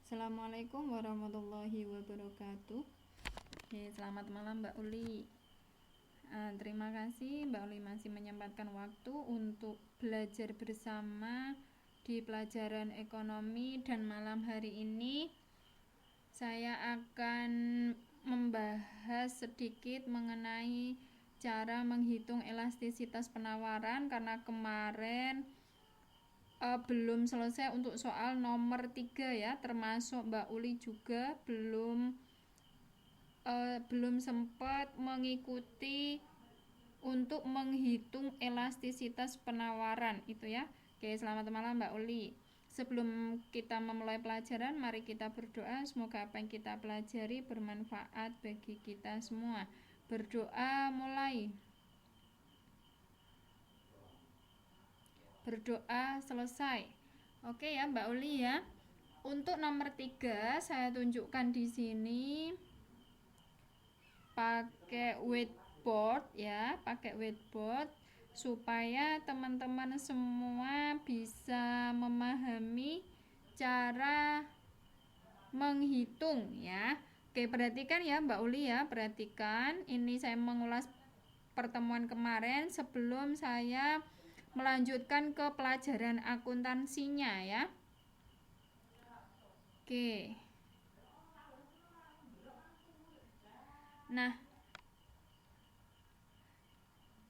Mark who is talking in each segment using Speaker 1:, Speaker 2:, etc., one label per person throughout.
Speaker 1: Assalamualaikum warahmatullahi wabarakatuh. Selamat malam Mbak Uli. Terima kasih Mbak Uli masih menyempatkan waktu untuk belajar bersama di pelajaran ekonomi, dan malam hari ini saya akan membahas sedikit mengenai cara menghitung elastisitas penawaran, karena kemarin belum selesai untuk soal nomor 3 ya, termasuk Mbak Uli juga belum sempat mengikuti untuk menghitung elastisitas penawaran itu ya. Oke, selamat malam Mbak Uli. Sebelum kita memulai pelajaran, mari kita berdoa semoga apa yang kita pelajari bermanfaat bagi kita semua. Berdoa mulai. Berdoa selesai. Oke ya Mbak Uli ya. Untuk nomor 3 saya tunjukkan di sini pakai whiteboard ya, pakai whiteboard supaya teman-teman semua bisa memahami cara menghitung ya. Oke, perhatikan ya Mbak Uli ya, perhatikan. Ini saya mengulas pertemuan kemarin sebelum saya melanjutkan ke pelajaran akuntansinya ya. Oke. Nah.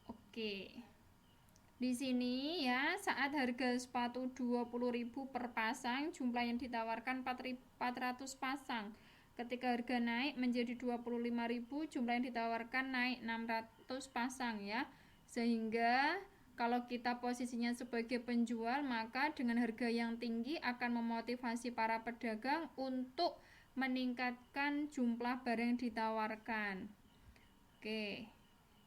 Speaker 1: Oke. Di sini ya, saat harga sepatu 20.000 per pasang, jumlah yang ditawarkan 400 pasang. Ketika harga naik menjadi 25.000, jumlah yang ditawarkan naik 600 pasang ya. Sehingga kalau kita posisinya sebagai penjual, maka dengan harga yang tinggi akan memotivasi para pedagang untuk meningkatkan jumlah barang yang ditawarkan. Oke.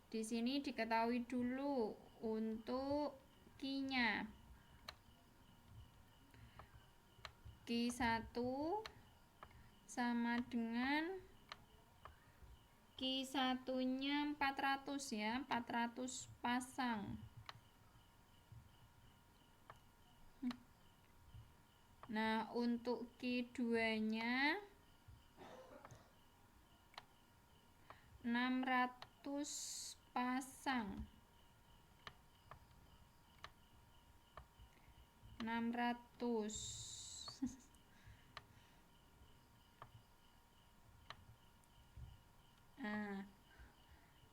Speaker 1: Di sini diketahui dulu untuk Q-nya. Q1 sama dengan Q1-nya 400 ya, 400 pasang. Nah, untuk Q2-nya 600 pasang. 600.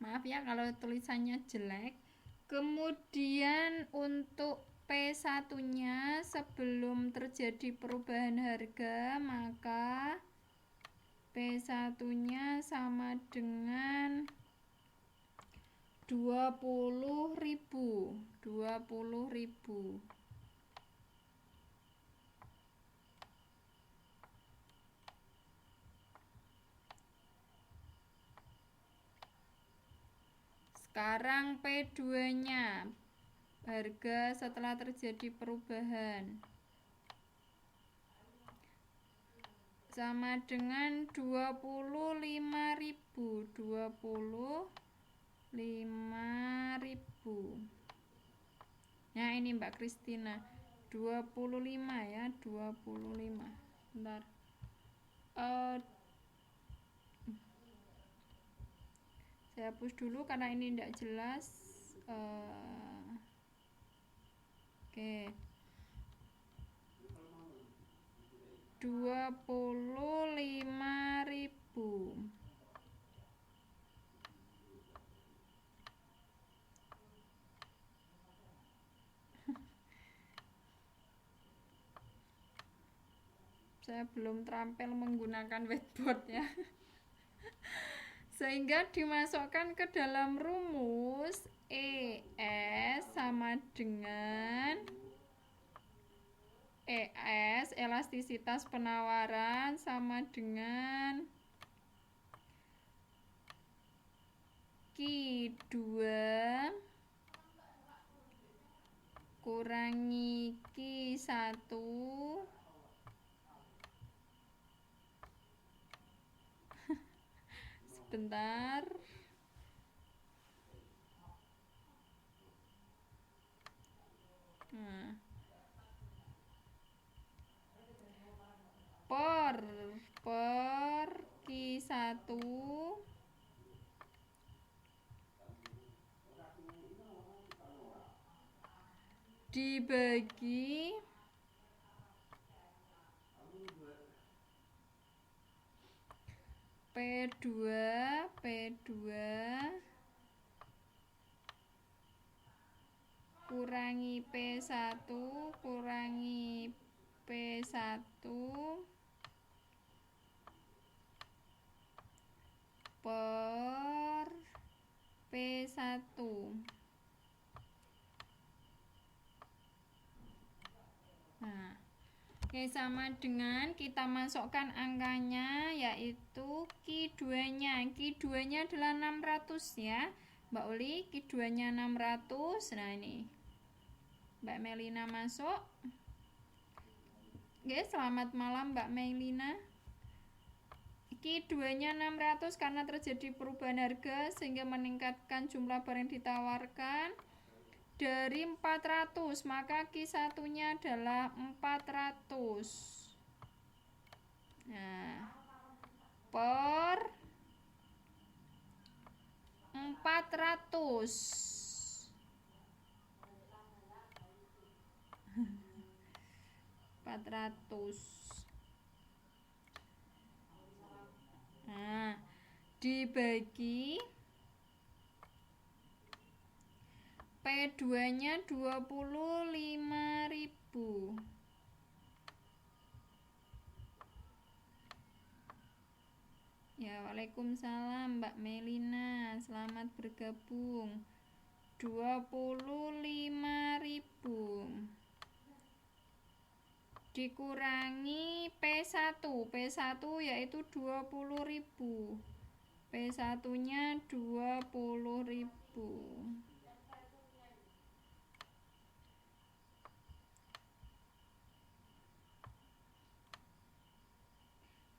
Speaker 1: Maaf ya kalau tulisannya jelek. Kemudian untuk P1-nya sebelum terjadi perubahan harga, maka P1-nya sama dengan 20.000. 20.000. Sekarang P2-nya, harga setelah terjadi perubahan, sama dengan 25.000. 25.000. Nah, ini Mbak Kristina. 25 ya, 25. Bentar. Saya hapus dulu karena ini tidak jelas. Oke. 25.000. Saya belum terampil menggunakan whiteboard ya. Sehingga dimasukkan ke dalam rumus ES sama dengan ES, elastisitas penawaran, sama dengan Q2 kurangi Q1 sebentar. Per P1 dibagi P2 kurangi P1 kurangi P1 per P1. Nah, oke, sama dengan kita masukkan angkanya, yaitu Q2-nya. Q2-nya adalah 600 ya, Mbak Uli. Q2-nya 600. Nah, ini Mbak Melina masuk. Oke, selamat malam Mbak Melina. Q2-nya 600 karena terjadi perubahan harga sehingga meningkatkan jumlah barang yang ditawarkan dari 400, maka Q1-nya adalah 400. Nah, per 400. Nah, dibagi P2-nya 25.000. Ya, waalaikumsalam Mbak Melina, selamat bergabung. 25.000 dikurangi P1. P1 yaitu 20.000. P1-nya 20.000.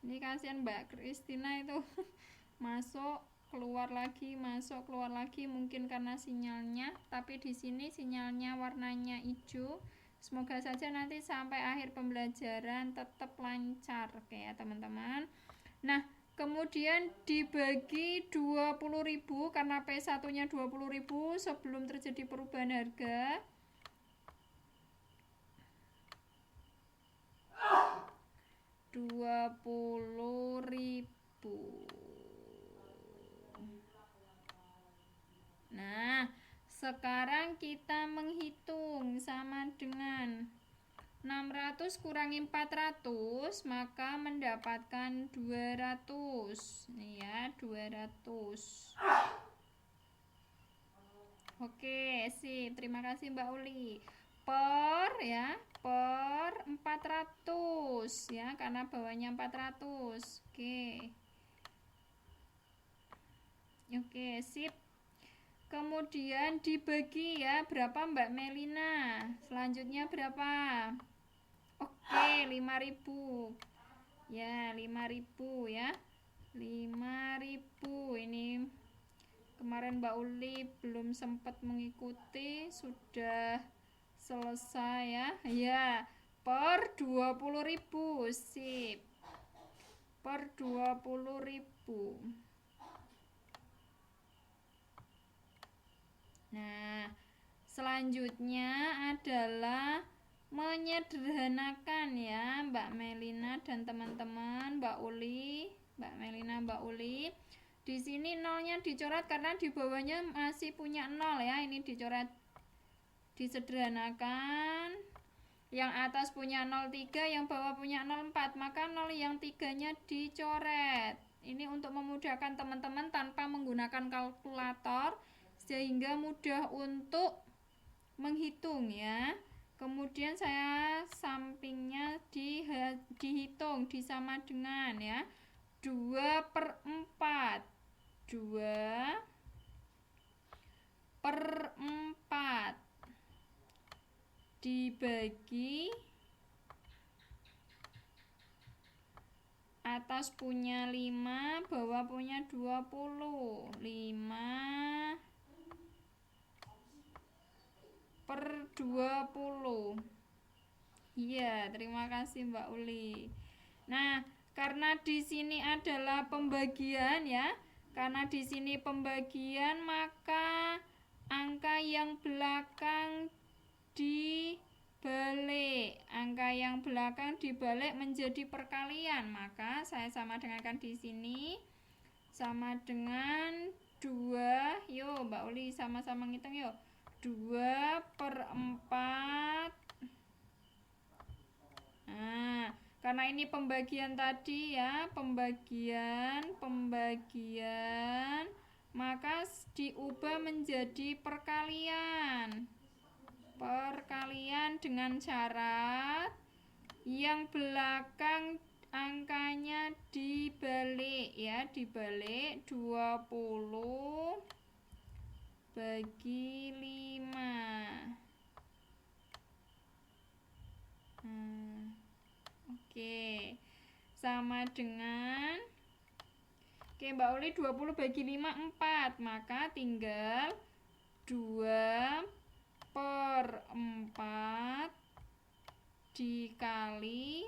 Speaker 1: Ini kasihan Mbak Kristina itu masuk keluar lagi, masuk keluar lagi, mungkin karena sinyalnya. Tapi di sini sinyalnya warnanya hijau. Semoga saja nanti sampai akhir pembelajaran tetap lancar, oke ya teman-teman. Nah, kemudian dibagi 20.000 karena P1-nya 20.000 sebelum terjadi perubahan harga. 20.000. Nah, sekarang kita menghitung sama dengan 600 kurangi 400, maka mendapatkan 200. Nih ya, 200. Oke, sip. Terima kasih Mbak Uli. Per 400 ya, karena bawahnya 400. Oke, sip. Kemudian dibagi ya, berapa Mbak Melina? Selanjutnya berapa? Oke, 5.000. Ya, 5.000 ya. 5.000 ini kemarin Mbak Uli belum sempat mengikuti, sudah selesai ya. Ya, per 20.000. Sip. Per 20.000. Nah, selanjutnya adalah menyederhanakan ya Mbak Melina dan teman-teman, Mbak Uli, Mbak Melina, Mbak Uli. Di sini nolnya dicoret karena di bawahnya masih punya nol ya. Ini dicoret, disederhanakan. Yang atas punya 0,3, yang bawah punya 0,4, maka 0 yang 3-nya dicoret. Ini untuk memudahkan teman-teman tanpa menggunakan kalkulator, sehingga mudah untuk menghitung ya. Kemudian saya sampingnya dihitung, disama dengan ya 2/4. 2/4 dibagi atas punya 5, bawah punya 20. 5/20. Iya, terima kasih Mbak Uli. Nah, Karena di sini adalah pembagian ya. Karena di sini pembagian, maka angka yang belakang dibalik. Angka yang belakang dibalik menjadi perkalian. Maka saya sama dengankan di sini sama dengan 2. Yuk Mbak Uli sama-sama ngitung yuk. 2/4. Nah, karena ini pembagian tadi ya, pembagian, maka diubah menjadi perkalian. Perkalian dengan syarat yang belakang angkanya dibalik ya, dibalik 20 bagi 5. Oke, sama dengan Mbak Uli 20 bagi 5 4, maka tinggal 2/4 dikali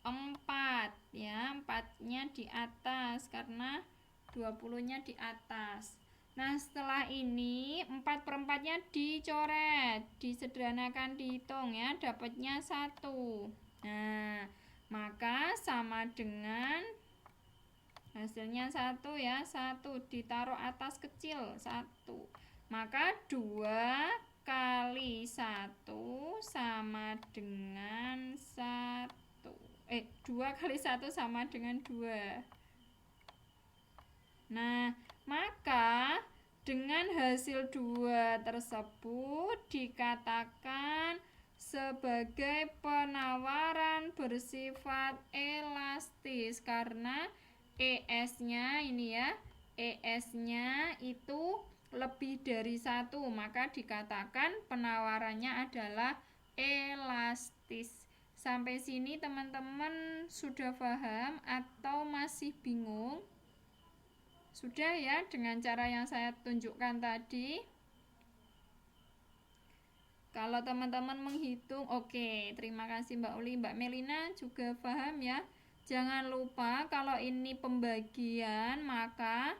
Speaker 1: 4 ya, 4-nya di atas karena 20-nya di atas. Nah, setelah ini 4/4-nya dicoret, disederhanakan, dihitung ya, dapatnya 1. Nah, maka sama dengan hasilnya 1 ya, 1 ditaruh atas kecil 1. Maka 2 kali 1 sama dengan 1. 2 kali 1 sama dengan 2. Nah, maka dengan hasil 2 tersebut dikatakan sebagai penawaran bersifat elastis karena ES-nya ini ya, ES-nya itu lebih dari 1, maka dikatakan penawarannya adalah elastis. Sampai sini teman-teman sudah paham atau masih bingung? Sudah ya, dengan cara yang saya tunjukkan tadi. Kalau teman-teman menghitung, oke, terima kasih Mbak Uli, Mbak Melina juga paham ya. Jangan lupa kalau ini pembagian, maka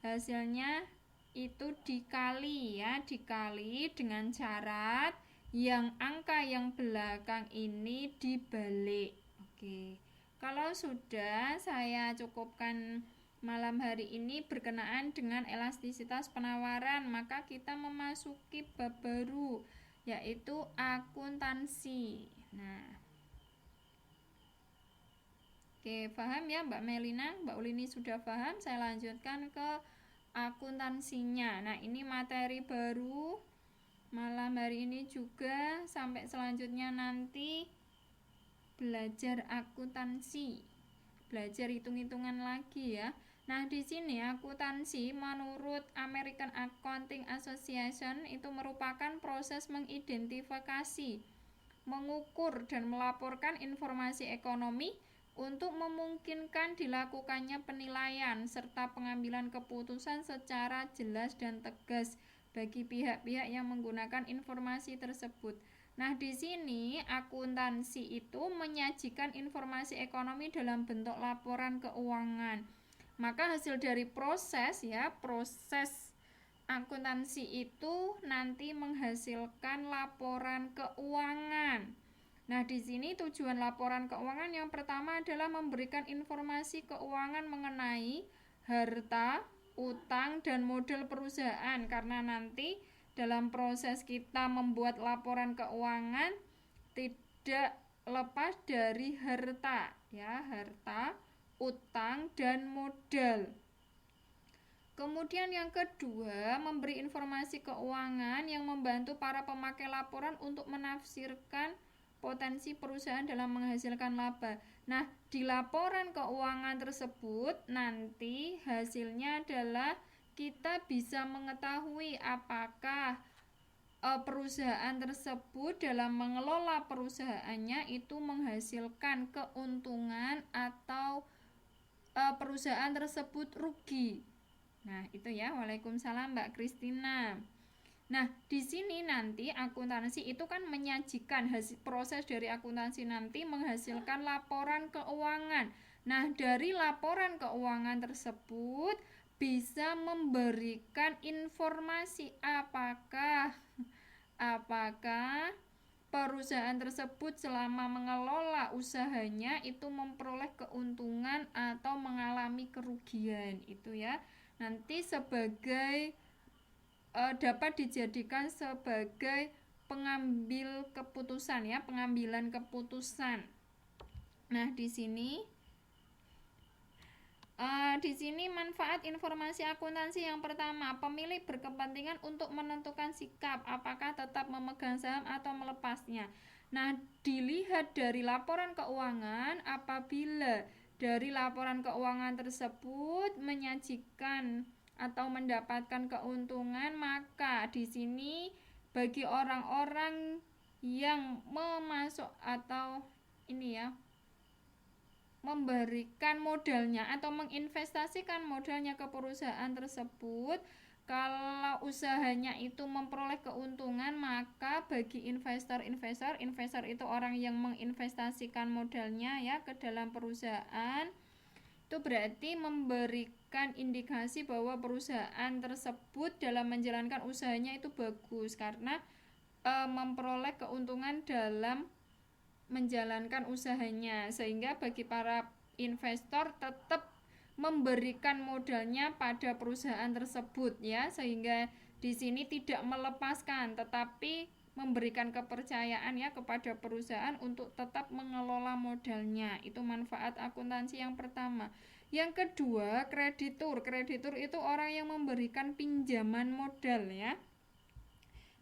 Speaker 1: hasilnya itu dikali ya, dikali dengan syarat yang angka yang belakang ini dibalik. Oke, kalau sudah, saya cukupkan malam hari ini berkenaan dengan elastisitas penawaran, maka kita memasuki bab baru, yaitu akuntansi. Nah, oke, paham ya Mbak Melina, Mbak Ulini sudah paham. Saya lanjutkan ke akuntansinya. Nah, ini materi baru malam hari ini juga, sampai selanjutnya nanti belajar akuntansi, belajar hitung-hitungan lagi ya. Nah, di sini akuntansi menurut American Accounting Association itu merupakan proses mengidentifikasi, mengukur dan melaporkan informasi ekonomi untuk memungkinkan dilakukannya penilaian serta pengambilan keputusan secara jelas dan tegas bagi pihak-pihak yang menggunakan informasi tersebut. Nah, di sini akuntansi itu menyajikan informasi ekonomi dalam bentuk laporan keuangan. Maka hasil dari proses akuntansi itu nanti menghasilkan laporan keuangan. Nah, di sini tujuan laporan keuangan yang pertama adalah memberikan informasi keuangan mengenai harta, utang, dan modal perusahaan, karena nanti dalam proses kita membuat laporan keuangan tidak lepas dari harta ya, harta, utang, dan modal. Kemudian yang kedua, memberi informasi keuangan yang membantu para pemakai laporan untuk menafsirkan potensi perusahaan dalam menghasilkan laba. Nah, di laporan keuangan tersebut nanti hasilnya adalah kita bisa mengetahui apakah perusahaan tersebut dalam mengelola perusahaannya itu menghasilkan keuntungan atau perusahaan tersebut rugi. Nah, itu ya. Waalaikumsalam Mbak Kristina. Nah, di sini nanti akuntansi itu kan menyajikan proses dari akuntansi nanti menghasilkan laporan keuangan. Nah, dari laporan keuangan tersebut bisa memberikan informasi apakah perusahaan tersebut selama mengelola usahanya itu memperoleh keuntungan atau mengalami kerugian, itu ya. Nanti sebagai dapat dijadikan sebagai pengambil keputusan ya, pengambilan keputusan. Nah, di sini manfaat informasi akuntansi yang pertama, pemilik berkepentingan untuk menentukan sikap apakah tetap memegang saham atau melepasnya. Nah, dilihat dari laporan keuangan, apabila dari laporan keuangan tersebut menyajikan atau mendapatkan keuntungan, maka di sini bagi orang-orang yang memasuk atau ini ya, memberikan modalnya atau menginvestasikan modalnya ke perusahaan tersebut, kalau usahanya itu memperoleh keuntungan, maka bagi investor itu orang yang menginvestasikan modalnya ya ke dalam perusahaan, itu berarti memberikan indikasi bahwa perusahaan tersebut dalam menjalankan usahanya itu bagus karena memperoleh keuntungan dalam menjalankan usahanya, sehingga bagi para investor tetap memberikan modalnya pada perusahaan tersebut ya, sehingga di sini tidak melepaskan tetapi memberikan kepercayaan ya kepada perusahaan untuk tetap mengelola modalnya. Itu manfaat akuntansi yang pertama. Yang kedua, kreditur. Kreditur itu orang yang memberikan pinjaman modal ya.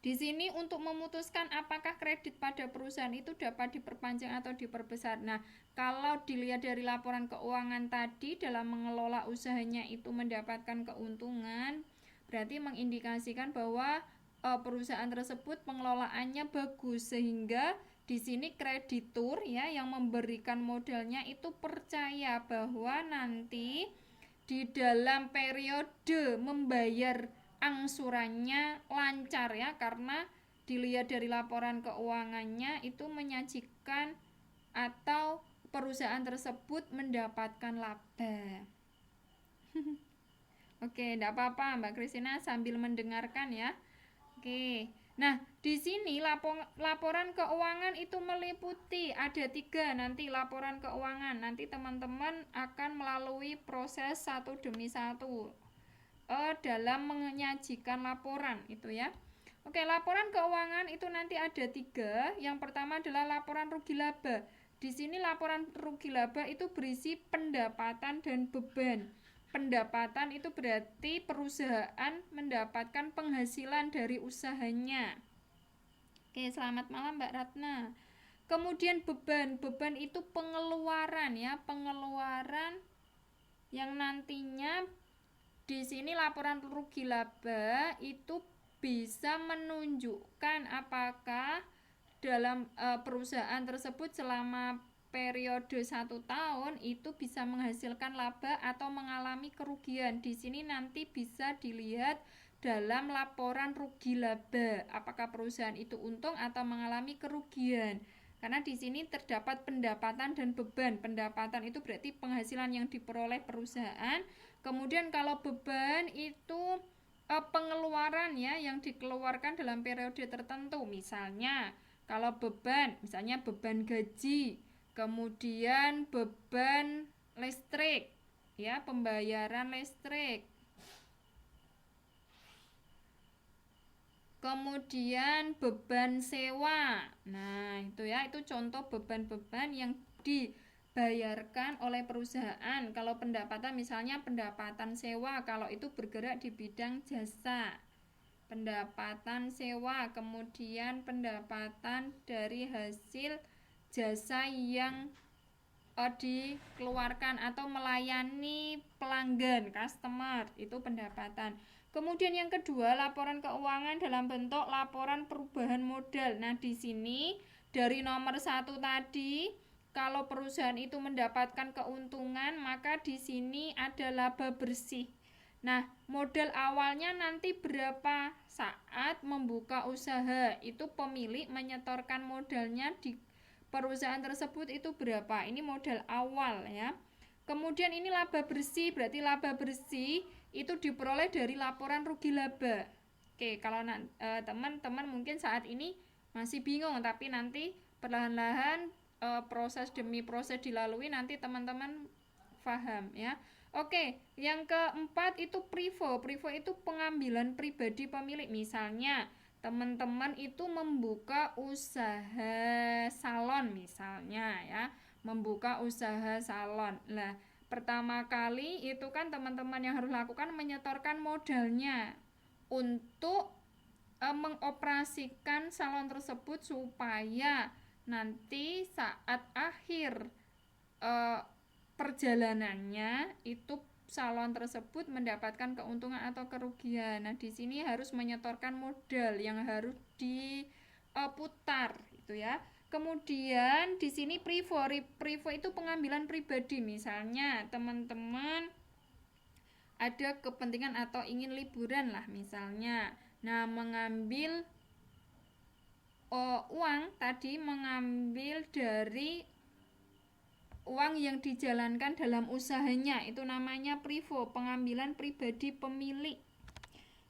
Speaker 1: Di sini untuk memutuskan apakah kredit pada perusahaan itu dapat diperpanjang atau diperbesar. Nah, kalau dilihat dari laporan keuangan tadi dalam mengelola usahanya itu mendapatkan keuntungan, berarti mengindikasikan bahwa perusahaan tersebut pengelolaannya bagus, sehingga di sini kreditur ya yang memberikan modalnya itu percaya bahwa nanti di dalam periode membayar angsurannya lancar ya, karena dilihat dari laporan keuangannya itu menyajikan atau perusahaan tersebut mendapatkan laba. Oke, tidak apa-apa Mbak Kristina sambil mendengarkan ya. Oke, nah di sini laporan keuangan itu meliputi ada 3 nanti laporan keuangan. Nanti teman-teman akan melalui proses satu demi satu dalam menyajikan laporan itu ya. Oke, laporan keuangan itu nanti ada 3. Yang pertama adalah laporan rugi laba. Di sini laporan rugi laba itu berisi pendapatan dan beban. Pendapatan itu berarti perusahaan mendapatkan penghasilan dari usahanya. Oke, selamat malam Mbak Ratna. Kemudian beban itu pengeluaran ya, pengeluaran yang nantinya di sini laporan rugi laba itu bisa menunjukkan apakah dalam perusahaan tersebut selama periode 1 tahun itu bisa menghasilkan laba atau mengalami kerugian. Di sini nanti bisa dilihat dalam laporan rugi laba apakah perusahaan itu untung atau mengalami kerugian. Karena di sini terdapat pendapatan dan beban. Pendapatan itu berarti penghasilan yang diperoleh perusahaan. Kemudian kalau beban itu pengeluaran ya yang dikeluarkan dalam periode tertentu. Misalnya kalau beban, misalnya beban gaji, kemudian beban listrik ya, pembayaran listrik, kemudian beban sewa. Nah itu ya, itu contoh beban-beban yang dibayarkan oleh perusahaan. Kalau pendapatan misalnya pendapatan sewa, kalau itu bergerak di bidang jasa, pendapatan sewa, kemudian pendapatan dari hasil jasa yang dikeluarkan atau melayani pelanggan, customer, itu pendapatan. Kemudian yang kedua, laporan keuangan dalam bentuk laporan perubahan modal. Nah, di sini dari nomor 1 tadi, kalau perusahaan itu mendapatkan keuntungan, maka di sini ada laba bersih. Nah, modal awalnya nanti berapa saat membuka usaha? Itu pemilik menyetorkan modalnya di perusahaan tersebut itu berapa? Ini modal awal ya. Kemudian ini laba bersih, berarti laba bersih itu diperoleh dari laporan rugi laba. Oke, kalau teman-teman mungkin saat ini masih bingung, tapi nanti perlahan-lahan proses demi proses dilalui, nanti teman-teman paham ya. Oke, yang keempat itu privo. Privo itu pengambilan pribadi pemilik. Misalnya, teman-teman itu membuka usaha salon misalnya ya. Membuka usaha salon. Nah, pertama kali itu kan teman-teman yang harus lakukan menyetorkan modalnya untuk mengoperasikan salon tersebut supaya nanti saat akhir perjalanannya itu salon tersebut mendapatkan keuntungan atau kerugian. Nah, di sini harus menyetorkan modal yang harus diputar itu ya. Kemudian di sini privo itu pengambilan pribadi. Misalnya teman-teman ada kepentingan atau ingin liburan lah misalnya. Nah, mengambil uang tadi mengambil dari uang yang dijalankan dalam usahanya, itu namanya privo, pengambilan pribadi pemilik.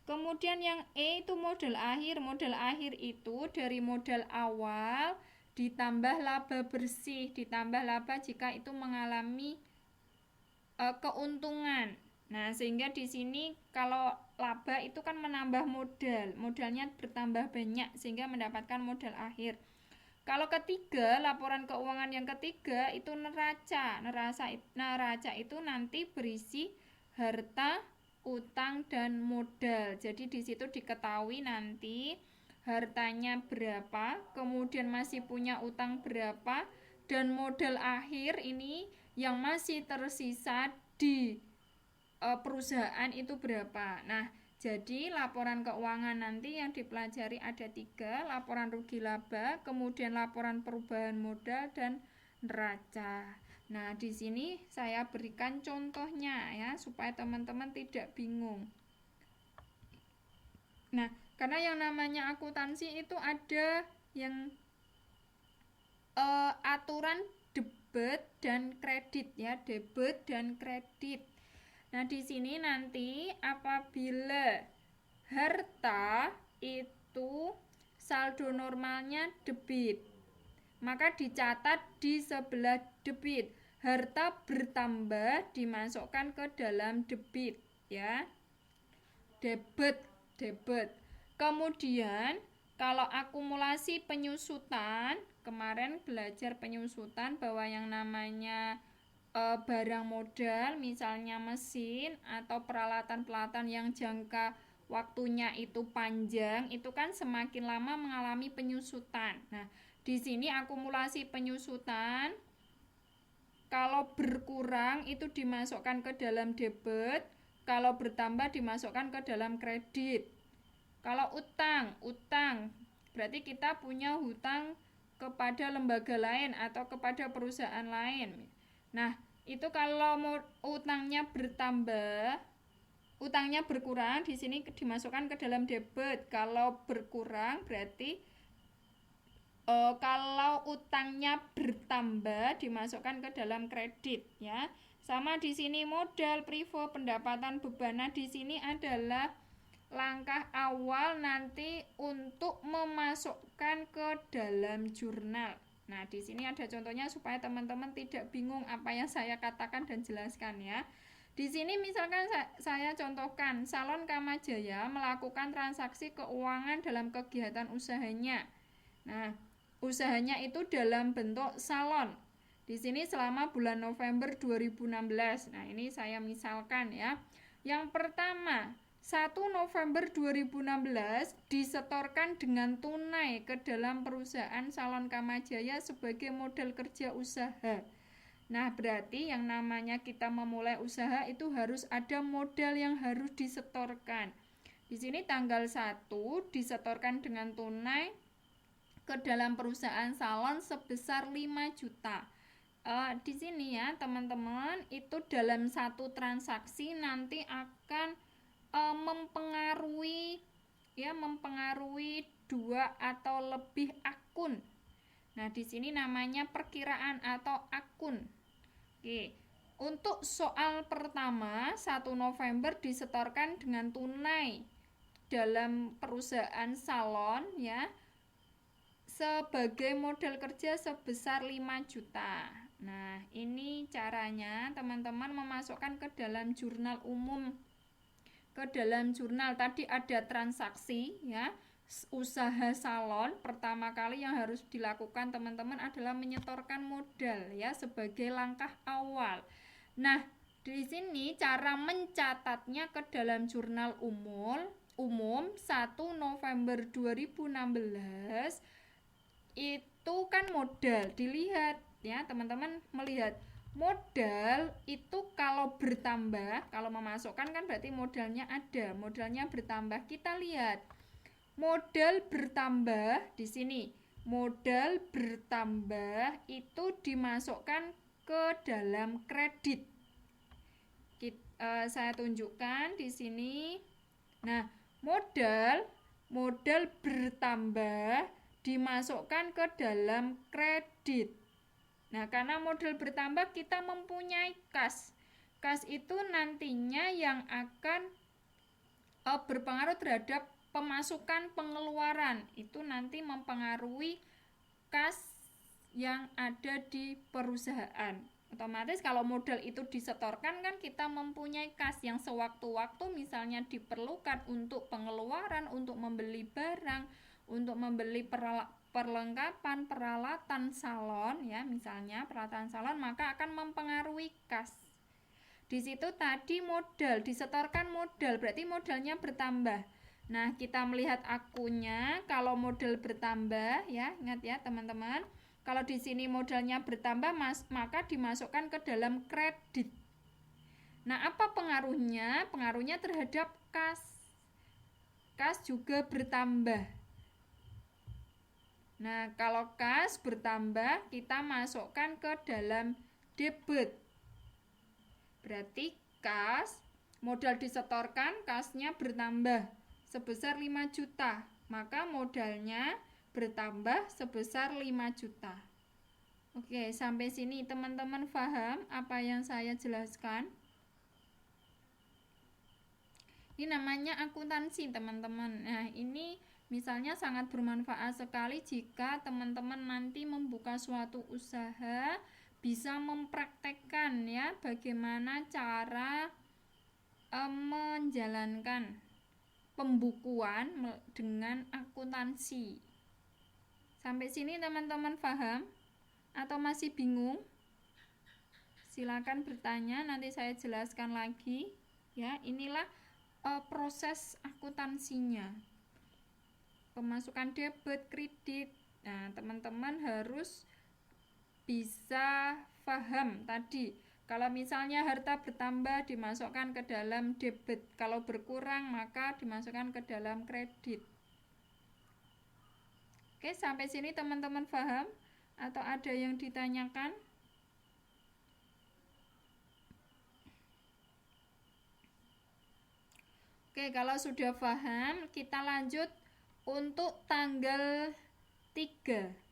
Speaker 1: Kemudian yang E itu modal akhir. Modal akhir itu dari modal awal ditambah laba bersih, ditambah laba jika itu mengalami keuntungan. Nah, sehingga di sini kalau laba itu kan menambah modal, modalnya bertambah banyak sehingga mendapatkan modal akhir. Kalau ketiga, laporan keuangan yang ketiga itu neraca. Neraca itu nanti berisi harta, utang, dan modal. Jadi di situ diketahui nanti hartanya berapa, kemudian masih punya utang berapa, dan modal akhir ini yang masih tersisa di perusahaan itu berapa. Nah, jadi laporan keuangan nanti yang dipelajari ada 3, laporan rugi laba, kemudian laporan perubahan modal, dan neraca. Nah, di sini saya berikan contohnya ya, supaya teman-teman tidak bingung. Nah, karena yang namanya akuntansi itu ada yang aturan debit dan kredit ya, debit dan kredit. Nah, di sini nanti apabila harta itu saldo normalnya debit, maka dicatat di sebelah debit. Harta bertambah dimasukkan ke dalam debit ya. Debit. Kemudian kalau akumulasi penyusutan, kemarin belajar penyusutan bahwa yang namanya barang modal misalnya mesin atau peralatan-peralatan yang jangka waktunya itu panjang, itu kan semakin lama mengalami penyusutan. Nah, di sini akumulasi penyusutan kalau berkurang itu dimasukkan ke dalam debit, kalau bertambah dimasukkan ke dalam kredit. Kalau utang berarti kita punya hutang kepada lembaga lain atau kepada perusahaan lain. Nah, itu kalau utangnya berkurang, di sini dimasukkan ke dalam debit. Kalau berkurang berarti kalau utangnya bertambah dimasukkan ke dalam kredit ya. Sama di sini modal privo pendapatan beban. Nah, di sini adalah langkah awal nanti untuk memasukkan ke dalam jurnal. Nah, di sini ada contohnya supaya teman-teman tidak bingung apa yang saya katakan dan jelaskan ya. Di sini misalkan saya contohkan, Salon Kamajaya melakukan transaksi keuangan dalam kegiatan usahanya. Nah, usahanya itu dalam bentuk salon. Di sini selama bulan November 2016. Nah, ini saya misalkan ya. Yang pertama, 1 November 2016 disetorkan dengan tunai ke dalam perusahaan Salon Kamajaya sebagai modal kerja usaha. Nah, berarti yang namanya kita memulai usaha itu harus ada modal yang harus disetorkan. Di sini tanggal 1 disetorkan dengan tunai ke dalam perusahaan salon sebesar 5 juta. Di sini ya teman-teman, itu dalam satu transaksi nanti akan mempengaruhi dua atau lebih akun. Nah, di sini namanya perkiraan atau akun. Oke. Untuk soal pertama, 1 November disetorkan dengan tunai dalam perusahaan salon ya, sebagai modal kerja sebesar 5 juta. Nah, ini caranya teman-teman memasukkan ke dalam jurnal umum. Ke dalam jurnal tadi ada transaksi ya, usaha salon. Pertama kali yang harus dilakukan teman-teman adalah menyetorkan modal ya, sebagai langkah awal. Nah, di sini cara mencatatnya ke dalam jurnal umum 1 November 2016 itu kan modal. Dilihat ya, teman-teman melihat modal itu kalau bertambah, kalau memasukkan kan berarti modalnya ada, modalnya bertambah. Kita lihat modal bertambah di sini. Modal bertambah itu dimasukkan ke dalam kredit. Saya tunjukkan di sini. Nah, modal bertambah dimasukkan ke dalam kredit. Nah, karena modal bertambah kita mempunyai kas. Kas itu nantinya yang akan berpengaruh terhadap pemasukan pengeluaran. Itu nanti mempengaruhi kas yang ada di perusahaan. Otomatis kalau modal itu disetorkan kan kita mempunyai kas yang sewaktu-waktu misalnya diperlukan untuk pengeluaran, untuk membeli barang, untuk membeli perlengkapan peralatan salon ya, misalnya peralatan salon, maka akan mempengaruhi kas. Di situ tadi modal, disetorkan modal, berarti modalnya bertambah. Nah, kita melihat akunnya, kalau modal bertambah ya, ingat ya teman-teman. Kalau di sini modalnya bertambah, maka dimasukkan ke dalam kredit. Nah, apa pengaruhnya? Pengaruhnya terhadap kas. Kas juga bertambah. Nah, kalau kas bertambah, kita masukkan ke dalam debit. Berarti kas, modal disetorkan, kasnya bertambah sebesar 5 juta. Maka modalnya bertambah sebesar 5 juta. Oke, sampai sini teman-teman paham apa yang saya jelaskan? Ini namanya akuntansi, teman-teman. Nah, ini misalnya sangat bermanfaat sekali jika teman-teman nanti membuka suatu usaha, bisa mempraktekkan ya bagaimana cara menjalankan pembukuan dengan akuntansi. Sampai sini teman-teman paham atau masih bingung? Silakan bertanya, nanti saya jelaskan lagi ya. Inilah proses akuntansinya. Pemasukan debit, kredit. Nah, teman-teman harus bisa paham tadi. Kalau misalnya harta bertambah dimasukkan ke dalam debit, kalau berkurang maka dimasukkan ke dalam kredit. Oke, sampai sini teman-teman paham atau ada yang ditanyakan? Oke, kalau sudah paham, kita lanjut untuk tanggal 3.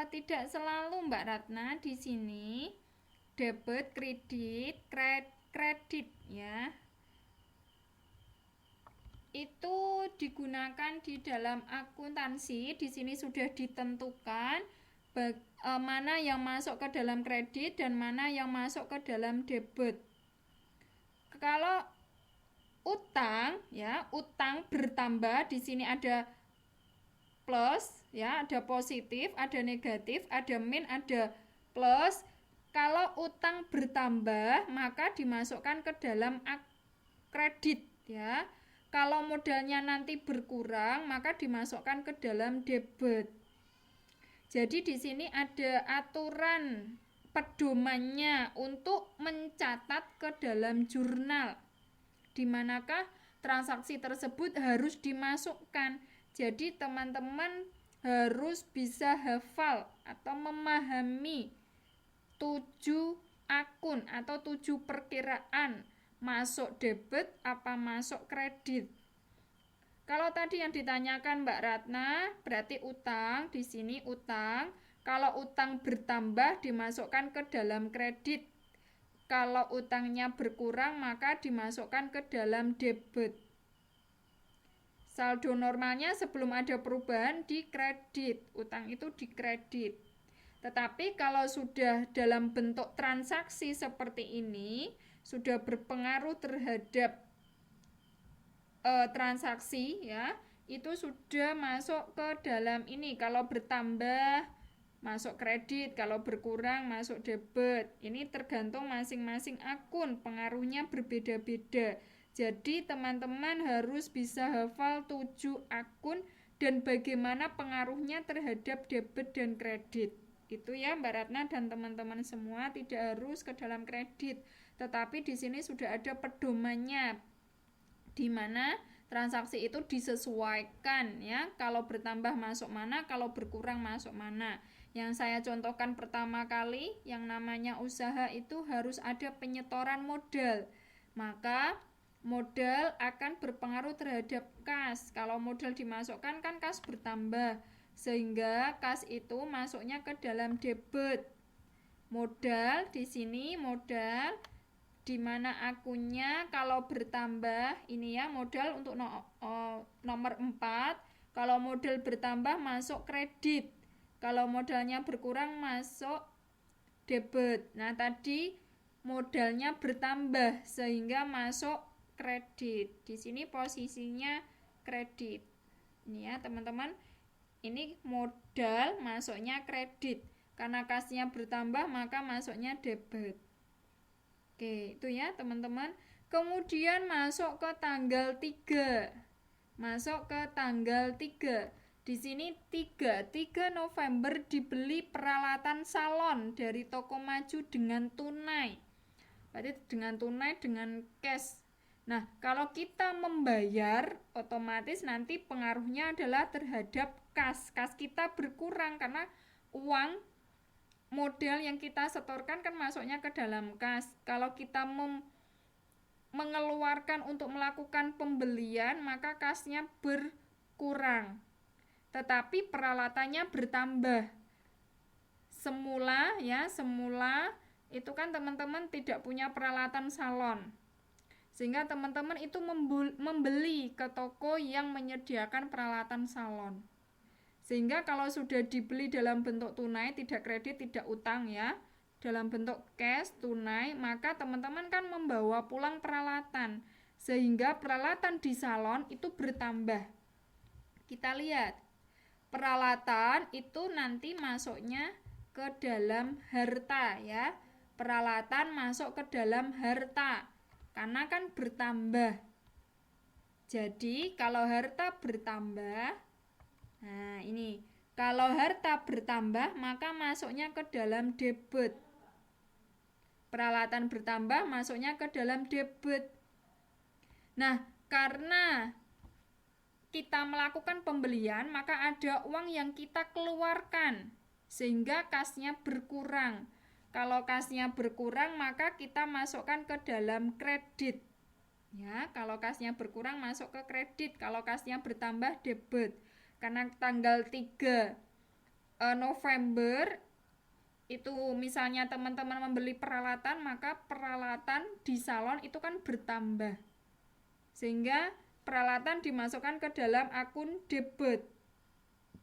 Speaker 1: Tidak selalu Mbak Ratna di sini debit, kredit ya. Itu digunakan di dalam akuntansi. Di sini sudah ditentukan mana yang masuk ke dalam kredit dan mana yang masuk ke dalam debit. Kalau utang ya, utang bertambah, di sini ada plus ya, ada positif, ada negatif, ada min, ada plus. Kalau utang bertambah maka dimasukkan ke dalam kredit ya. Kalau modalnya nanti berkurang maka dimasukkan ke dalam debit. Jadi di sini ada aturan pedomannya untuk mencatat ke dalam jurnal. Di manakah transaksi tersebut harus dimasukkan. Jadi teman-teman harus bisa hafal atau memahami 7 akun atau 7 perkiraan masuk debit apa masuk kredit. Kalau tadi yang ditanyakan Mbak Ratna berarti utang, di sini utang. Kalau utang bertambah dimasukkan ke dalam kredit. Kalau utangnya berkurang maka dimasukkan ke dalam debit. Saldo normalnya sebelum ada perubahan di kredit, utang itu di kredit. Tetapi kalau sudah dalam bentuk transaksi seperti ini, sudah berpengaruh terhadap transaksi ya, itu sudah masuk ke dalam ini. Kalau bertambah masuk kredit, kalau berkurang masuk debit. Ini tergantung masing-masing akun, pengaruhnya berbeda-beda. Jadi teman-teman harus bisa hafal 7 akun dan bagaimana pengaruhnya terhadap debit dan kredit. Itu ya Mbak Ratna dan teman-teman semua, tidak harus ke dalam kredit, tetapi di sini sudah ada pedomannya di mana transaksi itu disesuaikan ya. Kalau bertambah masuk mana, kalau berkurang masuk mana. Yang saya contohkan pertama kali, yang namanya usaha itu harus ada penyetoran modal. Maka modal akan berpengaruh terhadap kas. Kalau modal dimasukkan kan kas bertambah, sehingga kas itu masuknya ke dalam debit. Modal di sini modal di mana akunnya kalau bertambah ini ya, modal untuk nomor 4. Kalau modal bertambah masuk kredit. Kalau modalnya berkurang masuk debit. Nah, tadi modalnya bertambah sehingga masuk kredit. Di sini posisinya kredit. Ini ya, teman-teman. Ini modal masuknya kredit. Karena kasnya bertambah maka masuknya debit. Oke, itu ya teman-teman. Kemudian masuk ke tanggal 3. Masuk ke tanggal 3. Di sini 3 November dibeli peralatan salon dari toko maju dengan tunai. Berarti dengan tunai, dengan cash. Nah, kalau kita membayar, otomatis nanti pengaruhnya adalah terhadap kas. Kas kita berkurang karena uang modal yang kita setorkan kan masuknya ke dalam kas. Kalau kita mengeluarkan untuk melakukan pembelian, maka kasnya berkurang. Tetapi peralatannya bertambah. Semula itu kan teman-teman tidak punya peralatan salon. Sehingga teman-teman itu membeli ke toko yang menyediakan peralatan salon. Sehingga kalau sudah dibeli dalam bentuk tunai, tidak kredit, tidak utang ya, dalam bentuk cash, tunai, maka teman-teman kan membawa pulang peralatan. Sehingga peralatan di salon itu bertambah. Kita lihat, peralatan itu nanti masuknya ke dalam harta ya. Peralatan masuk ke dalam harta, karena kan bertambah. Jadi kalau harta bertambah, nah ini, kalau harta bertambah maka masuknya ke dalam debit. Peralatan bertambah masuknya ke dalam debit. Nah, karena kita melakukan pembelian maka ada uang yang kita keluarkan sehingga kasnya berkurang. Kalau kasnya berkurang maka kita masukkan ke dalam kredit. Ya, kalau kasnya berkurang masuk ke kredit, kalau kasnya bertambah debit. Karena tanggal 3 November itu misalnya teman-teman membeli peralatan, maka peralatan di salon itu kan bertambah. Sehingga peralatan dimasukkan ke dalam akun debit.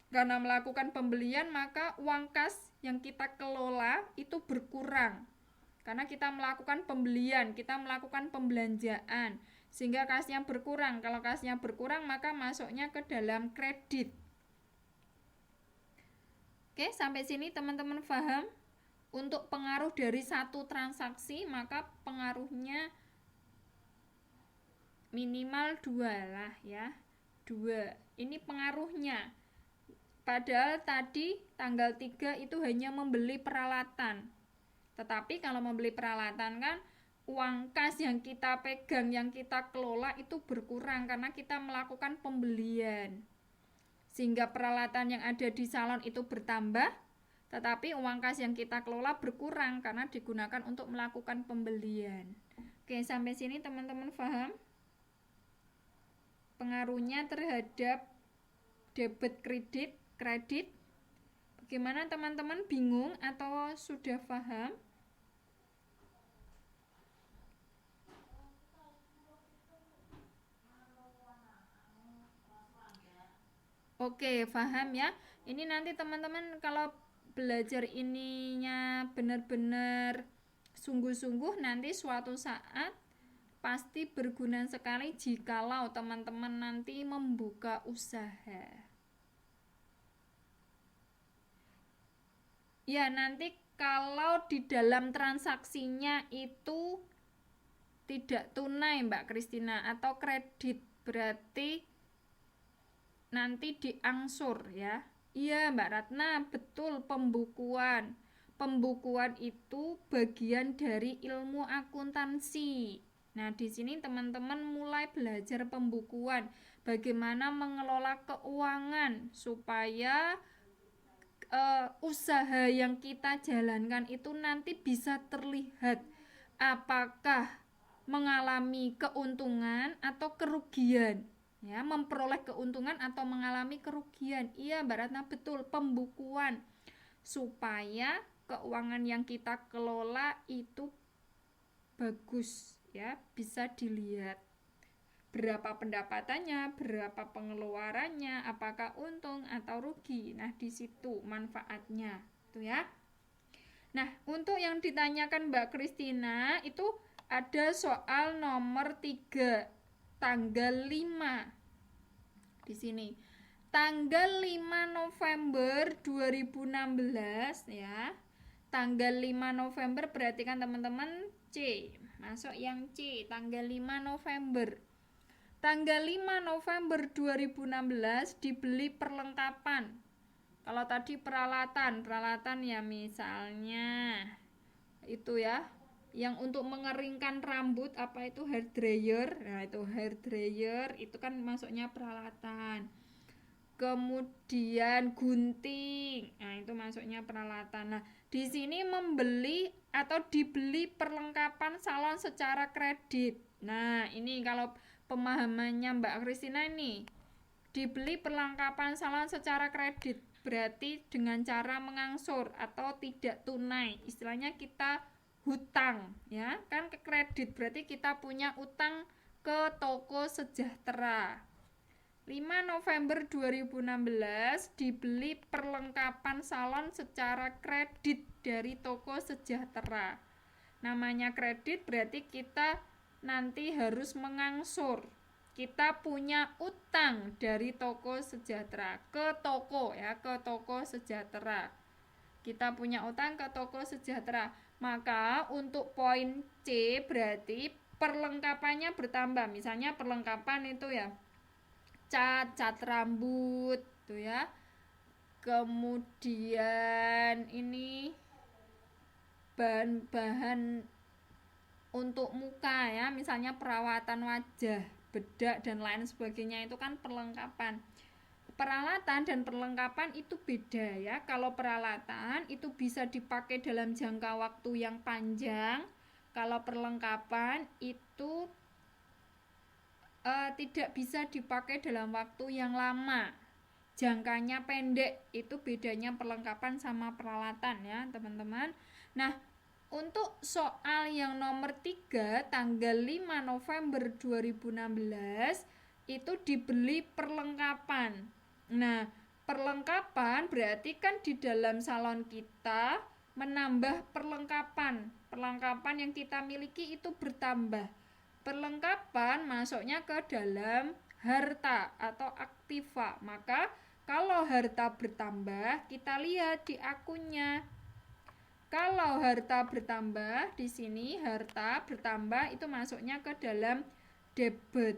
Speaker 1: Karena melakukan pembelian maka uang kas yang kita kelola itu berkurang. Karena kita melakukan pembelian, kita melakukan pembelanjaan, sehingga kasnya berkurang. Kalau kasnya berkurang maka masuknya ke dalam kredit. Oke, sampai sini teman-teman paham? Untuk pengaruh dari satu transaksi maka pengaruhnya minimal 2 lah ya. 2. Ini pengaruhnya. Padahal tadi tanggal 3 itu hanya membeli peralatan. Tetapi kalau membeli peralatan kan uang kas yang kita pegang, yang kita kelola itu berkurang karena kita melakukan pembelian. Sehingga peralatan yang ada di salon itu bertambah, tetapi uang kas yang kita kelola berkurang karena digunakan untuk melakukan pembelian. Oke, sampai sini teman-teman paham? Pengaruhnya terhadap debit kredit. Bagaimana teman-teman, bingung atau sudah paham? Oke, paham ya. Ini nanti teman-teman kalau belajar ininya benar-benar sungguh-sungguh, nanti suatu saat pasti berguna sekali jikalau teman-teman nanti membuka usaha. Ya, nanti kalau di dalam transaksinya itu tidak tunai Mbak Kristina atau kredit, berarti nanti diangsur ya. Iya Mbak Ratna, betul, pembukuan. Pembukuan itu bagian dari ilmu akuntansi. Nah, di sini teman-teman mulai belajar pembukuan, bagaimana mengelola keuangan supaya usaha yang kita jalankan itu nanti bisa terlihat apakah mengalami keuntungan atau kerugian. Ya, memperoleh keuntungan atau mengalami kerugian. Iya Mbak Ratna, betul, pembukuan supaya keuangan yang kita kelola itu bagus ya, bisa dilihat berapa pendapatannya, berapa pengeluarannya, apakah untung atau rugi. Nah, di situ manfaatnya tuh ya. Nah, untuk yang ditanyakan Mbak Kristina itu ada soal nomor 3 tanggal 5 di sini. Tanggal 5 November 2016 ya. Tanggal 5 November berarti kan teman-teman C. Masuk yang C, tanggal 5 November. Tanggal 5 November 2016 dibeli perlengkapan. Kalau tadi peralatan ya misalnya itu ya, yang untuk mengeringkan rambut apa itu hair dryer. Nah, itu hair dryer itu kan masuknya peralatan. Kemudian gunting. Nah, itu masuknya peralatan. Nah, di sini membeli atau dibeli perlengkapan salon secara kredit. Nah, ini kalau pemahamannya Mbak Kristina ini, dibeli perlengkapan salon secara kredit berarti dengan cara mengangsur atau tidak tunai. Istilahnya kita hutang ya, kan ke kredit berarti kita punya utang ke toko Sejahtera. 5 November 2016 dibeli perlengkapan salon secara kredit dari toko Sejahtera. Namanya kredit berarti kita nanti harus mengangsur. Kita punya utang dari toko Sejahtera ke toko ya, ke toko Sejahtera. Kita punya utang ke toko Sejahtera. Maka untuk poin C berarti perlengkapannya bertambah. Misalnya perlengkapan itu ya cat rambut tuh ya. Kemudian ini bahan-bahan untuk muka ya, misalnya perawatan wajah, bedak dan lain sebagainya, itu kan perlengkapan. Peralatan dan perlengkapan itu beda ya. Kalau peralatan itu bisa dipakai dalam jangka waktu yang panjang. Kalau perlengkapan itu tidak bisa dipakai dalam waktu yang lama. Jangkanya pendek. Itu bedanya perlengkapan sama peralatan ya teman-teman. Nah, untuk soal yang nomor 3 tanggal 5 November 2016 itu dibeli perlengkapan. Nah, perlengkapan berarti kan di dalam salon kita menambah perlengkapan. Perlengkapan yang kita miliki itu bertambah. Perlengkapan masuknya ke dalam harta atau aktiva. Maka kalau harta bertambah, kita lihat di akunnya. Kalau harta bertambah, di sini harta bertambah itu masuknya ke dalam debit.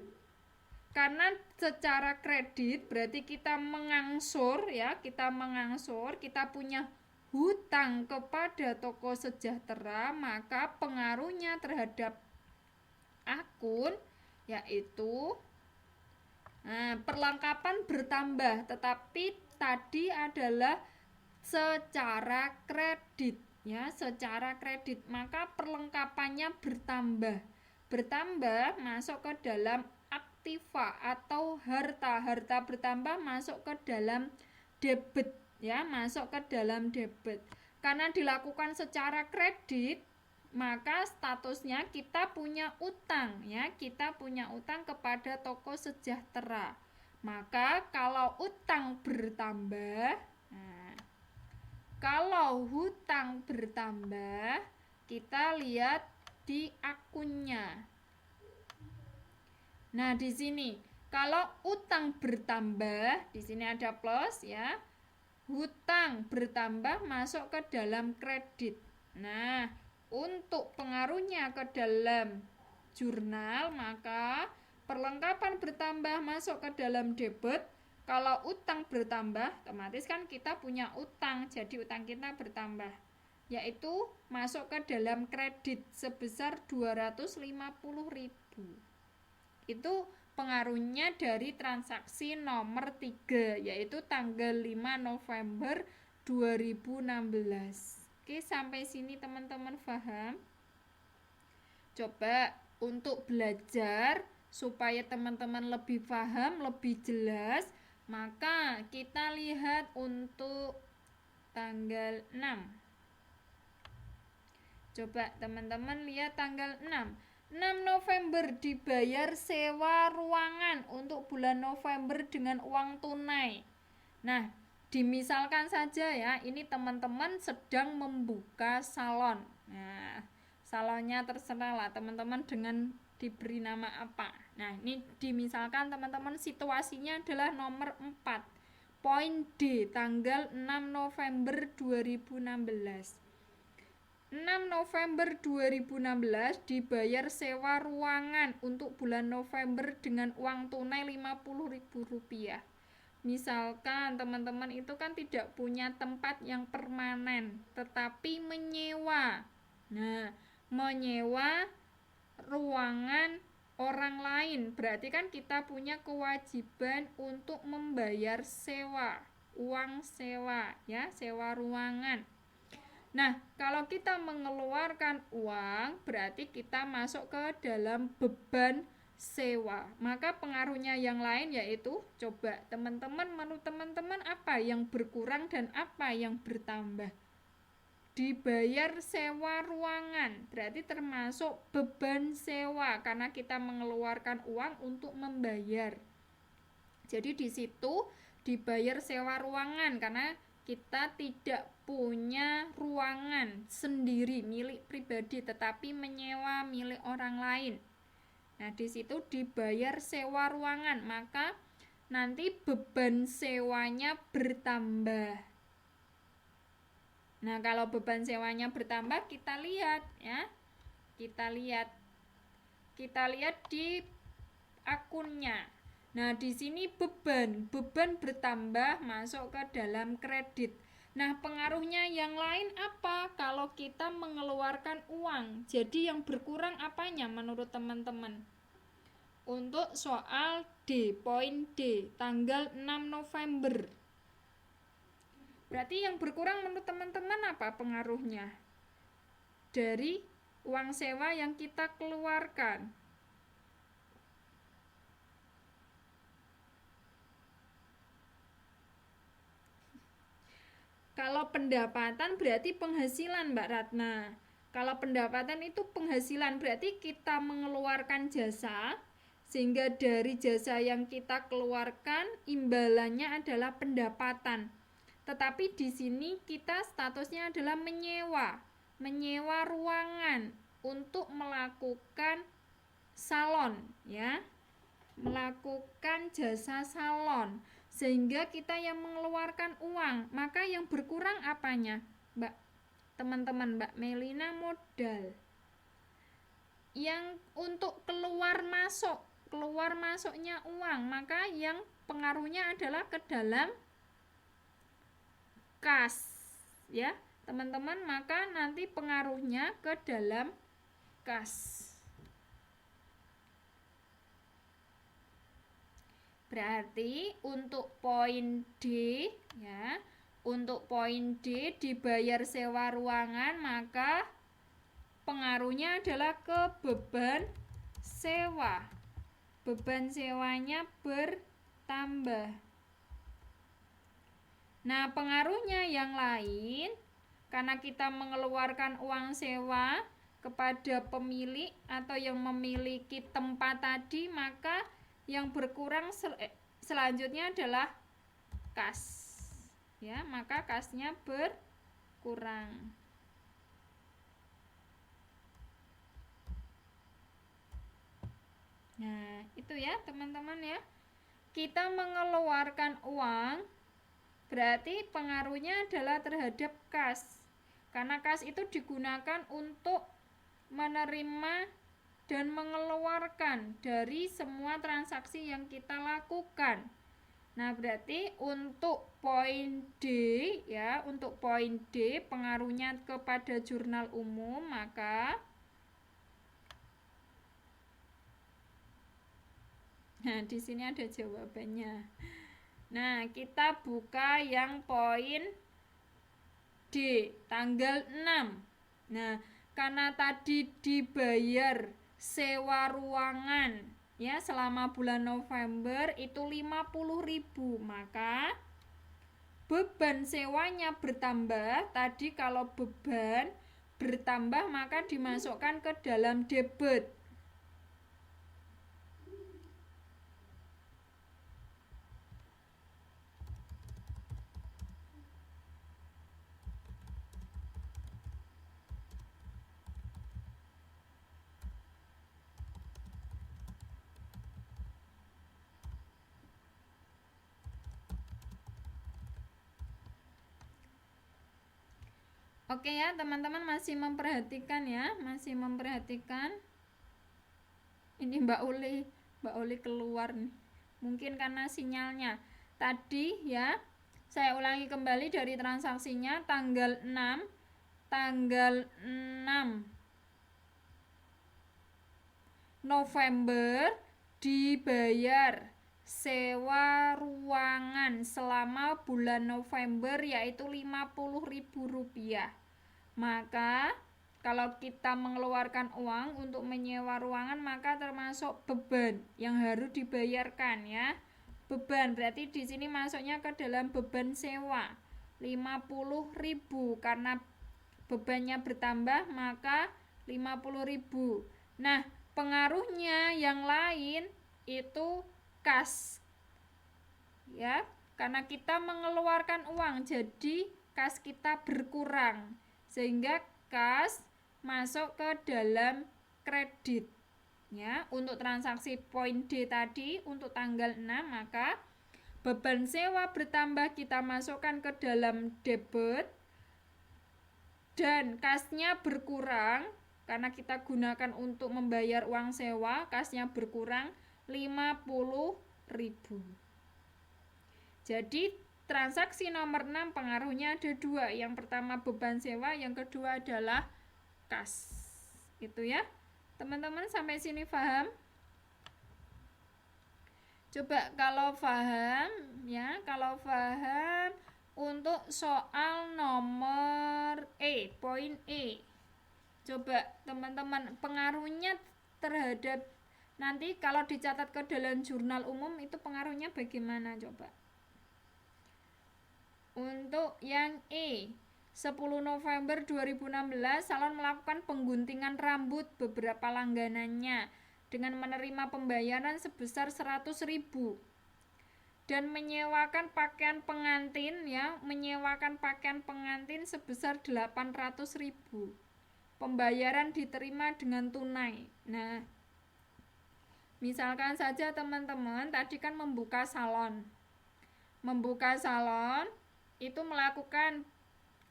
Speaker 1: Karena secara kredit berarti kita mengangsur ya, kita punya hutang kepada toko sejahtera, maka pengaruhnya terhadap akun yaitu perlengkapan bertambah, tetapi tadi adalah secara kredit ya, secara kredit, maka perlengkapannya bertambah masuk ke dalam aktiva atau harta bertambah masuk ke dalam debit ya, masuk ke dalam debit. Karena dilakukan secara kredit, maka statusnya kita punya utang ya, kita punya utang kepada toko sejahtera. Maka kalau utang bertambah, kalau hutang bertambah, kita lihat di akunnya. Nah, di sini kalau utang bertambah, di sini ada plus ya. Hutang bertambah masuk ke dalam kredit. Nah, untuk pengaruhnya ke dalam jurnal, maka perlengkapan bertambah masuk ke dalam debit. Kalau utang bertambah, otomatis kan kita punya utang, jadi utang kita bertambah, yaitu masuk ke dalam kredit sebesar 250.000. Itu pengaruhnya dari transaksi nomor 3, yaitu tanggal 5 November 2016. Oke, sampai sini teman-teman paham? Coba untuk belajar supaya teman-teman lebih paham, lebih jelas, maka kita lihat untuk tanggal 6. Coba teman-teman lihat tanggal 6. 6 November dibayar sewa ruangan untuk bulan November dengan uang tunai. Nah, dimisalkan saja ya, ini teman-teman sedang membuka salon. Nah, salonnya terserah lah teman-teman dengan diberi nama apa. Nah, ini dimisalkan teman-teman situasinya adalah nomor 4. Poin D, tanggal 6 November 2016. 6 November 2016 dibayar sewa ruangan untuk bulan November dengan uang tunai Rp50.000. Misalkan teman-teman itu kan tidak punya tempat yang permanen, tetapi menyewa. Nah, menyewa ruangan orang lain, berarti kan kita punya kewajiban untuk membayar sewa, uang sewa ya, sewa ruangan. Nah, kalau kita mengeluarkan uang, berarti kita masuk ke dalam beban sewa. Maka pengaruhnya yang lain yaitu, coba teman-teman, menurut teman-teman apa yang berkurang dan apa yang bertambah? Dibayar sewa ruangan, berarti termasuk beban sewa karena kita mengeluarkan uang untuk membayar. Jadi di situ dibayar sewa ruangan karena kita tidak punya ruangan sendiri milik pribadi, tetapi menyewa milik orang lain. Nah, di situ dibayar sewa ruangan, maka nanti beban sewanya bertambah. Nah, kalau beban sewanya bertambah, kita lihat ya. Kita lihat di akunnya. Nah, di sini beban bertambah masuk ke dalam kredit. Nah, pengaruhnya yang lain apa? Kalau kita mengeluarkan uang, jadi yang berkurang apanya menurut teman-teman? Untuk soal D, poin D, tanggal 6 November. Berarti yang berkurang menurut teman-teman apa pengaruhnya? Dari uang sewa yang kita keluarkan. Kalau pendapatan berarti penghasilan, Mbak Ratna. Kalau pendapatan itu penghasilan, berarti kita mengeluarkan jasa, sehingga dari jasa yang kita keluarkan imbalannya adalah pendapatan. Tetapi di sini kita statusnya adalah menyewa ruangan untuk melakukan salon ya. Melakukan jasa salon, sehingga kita yang mengeluarkan uang, maka yang berkurang apanya, Mbak teman-teman? Mbak Melina modal. Yang untuk keluar masuknya uang, maka yang pengaruhnya adalah ke dalam kas ya, teman-teman, maka nanti pengaruhnya ke dalam kas. Berarti untuk poin D ya, untuk poin D dibayar sewa ruangan, maka pengaruhnya adalah ke beban sewa. Beban sewanya bertambah. Nah, pengaruhnya yang lain, karena kita mengeluarkan uang sewa kepada pemilik atau yang memiliki tempat tadi, maka yang berkurang selanjutnya adalah kas. Ya, maka kasnya berkurang. Nah, itu ya teman-teman ya. Kita mengeluarkan uang, berarti pengaruhnya adalah terhadap kas. Karena kas itu digunakan untuk menerima dan mengeluarkan dari semua transaksi yang kita lakukan. Nah, berarti untuk poin D ya, untuk poin D pengaruhnya kepada jurnal umum, maka nah, di sini ada jawabannya. Nah, kita buka yang poin D, tanggal 6. Nah, karena tadi dibayar sewa ruangan ya selama bulan November itu 50.000, maka beban sewanya bertambah. Tadi kalau beban bertambah maka dimasukkan ke dalam debit. Oke ya teman-teman, masih memperhatikan ya, masih memperhatikan. Ini Mbak Uli keluar nih, mungkin karena sinyalnya. Tadi ya, saya ulangi kembali dari transaksinya tanggal 6 November dibayar sewa ruangan selama bulan November yaitu Rp50.000. Maka kalau kita mengeluarkan uang untuk menyewa ruangan maka termasuk beban yang harus dibayarkan ya. Beban berarti di sini masuknya ke dalam beban sewa 50.000 karena bebannya bertambah maka 50.000. Nah, pengaruhnya yang lain itu kas. Ya, karena kita mengeluarkan uang jadi kas kita berkurang sehingga kas masuk ke dalam kredit. Ya, untuk transaksi poin D tadi untuk tanggal 6 maka beban sewa bertambah kita masukkan ke dalam debit dan kasnya berkurang karena kita gunakan untuk membayar uang sewa, kasnya berkurang 50.000. Jadi transaksi nomor 6 pengaruhnya ada dua. Yang pertama beban sewa, yang kedua adalah kas. Itu ya. Teman-teman sampai sini paham? Coba kalau paham ya, kalau paham untuk soal nomor poin E. Coba teman-teman pengaruhnya terhadap nanti kalau dicatat ke dalam jurnal umum itu pengaruhnya bagaimana coba? Untuk yang E, 10 November 2016 salon melakukan pengguntingan rambut beberapa langganannya dengan menerima pembayaran sebesar 100.000 dan menyewakan pakaian pengantin ya, menyewakan pakaian pengantin sebesar 800.000. Pembayaran diterima dengan tunai. Nah, misalkan saja teman-teman tadi kan membuka salon. Membuka salon itu melakukan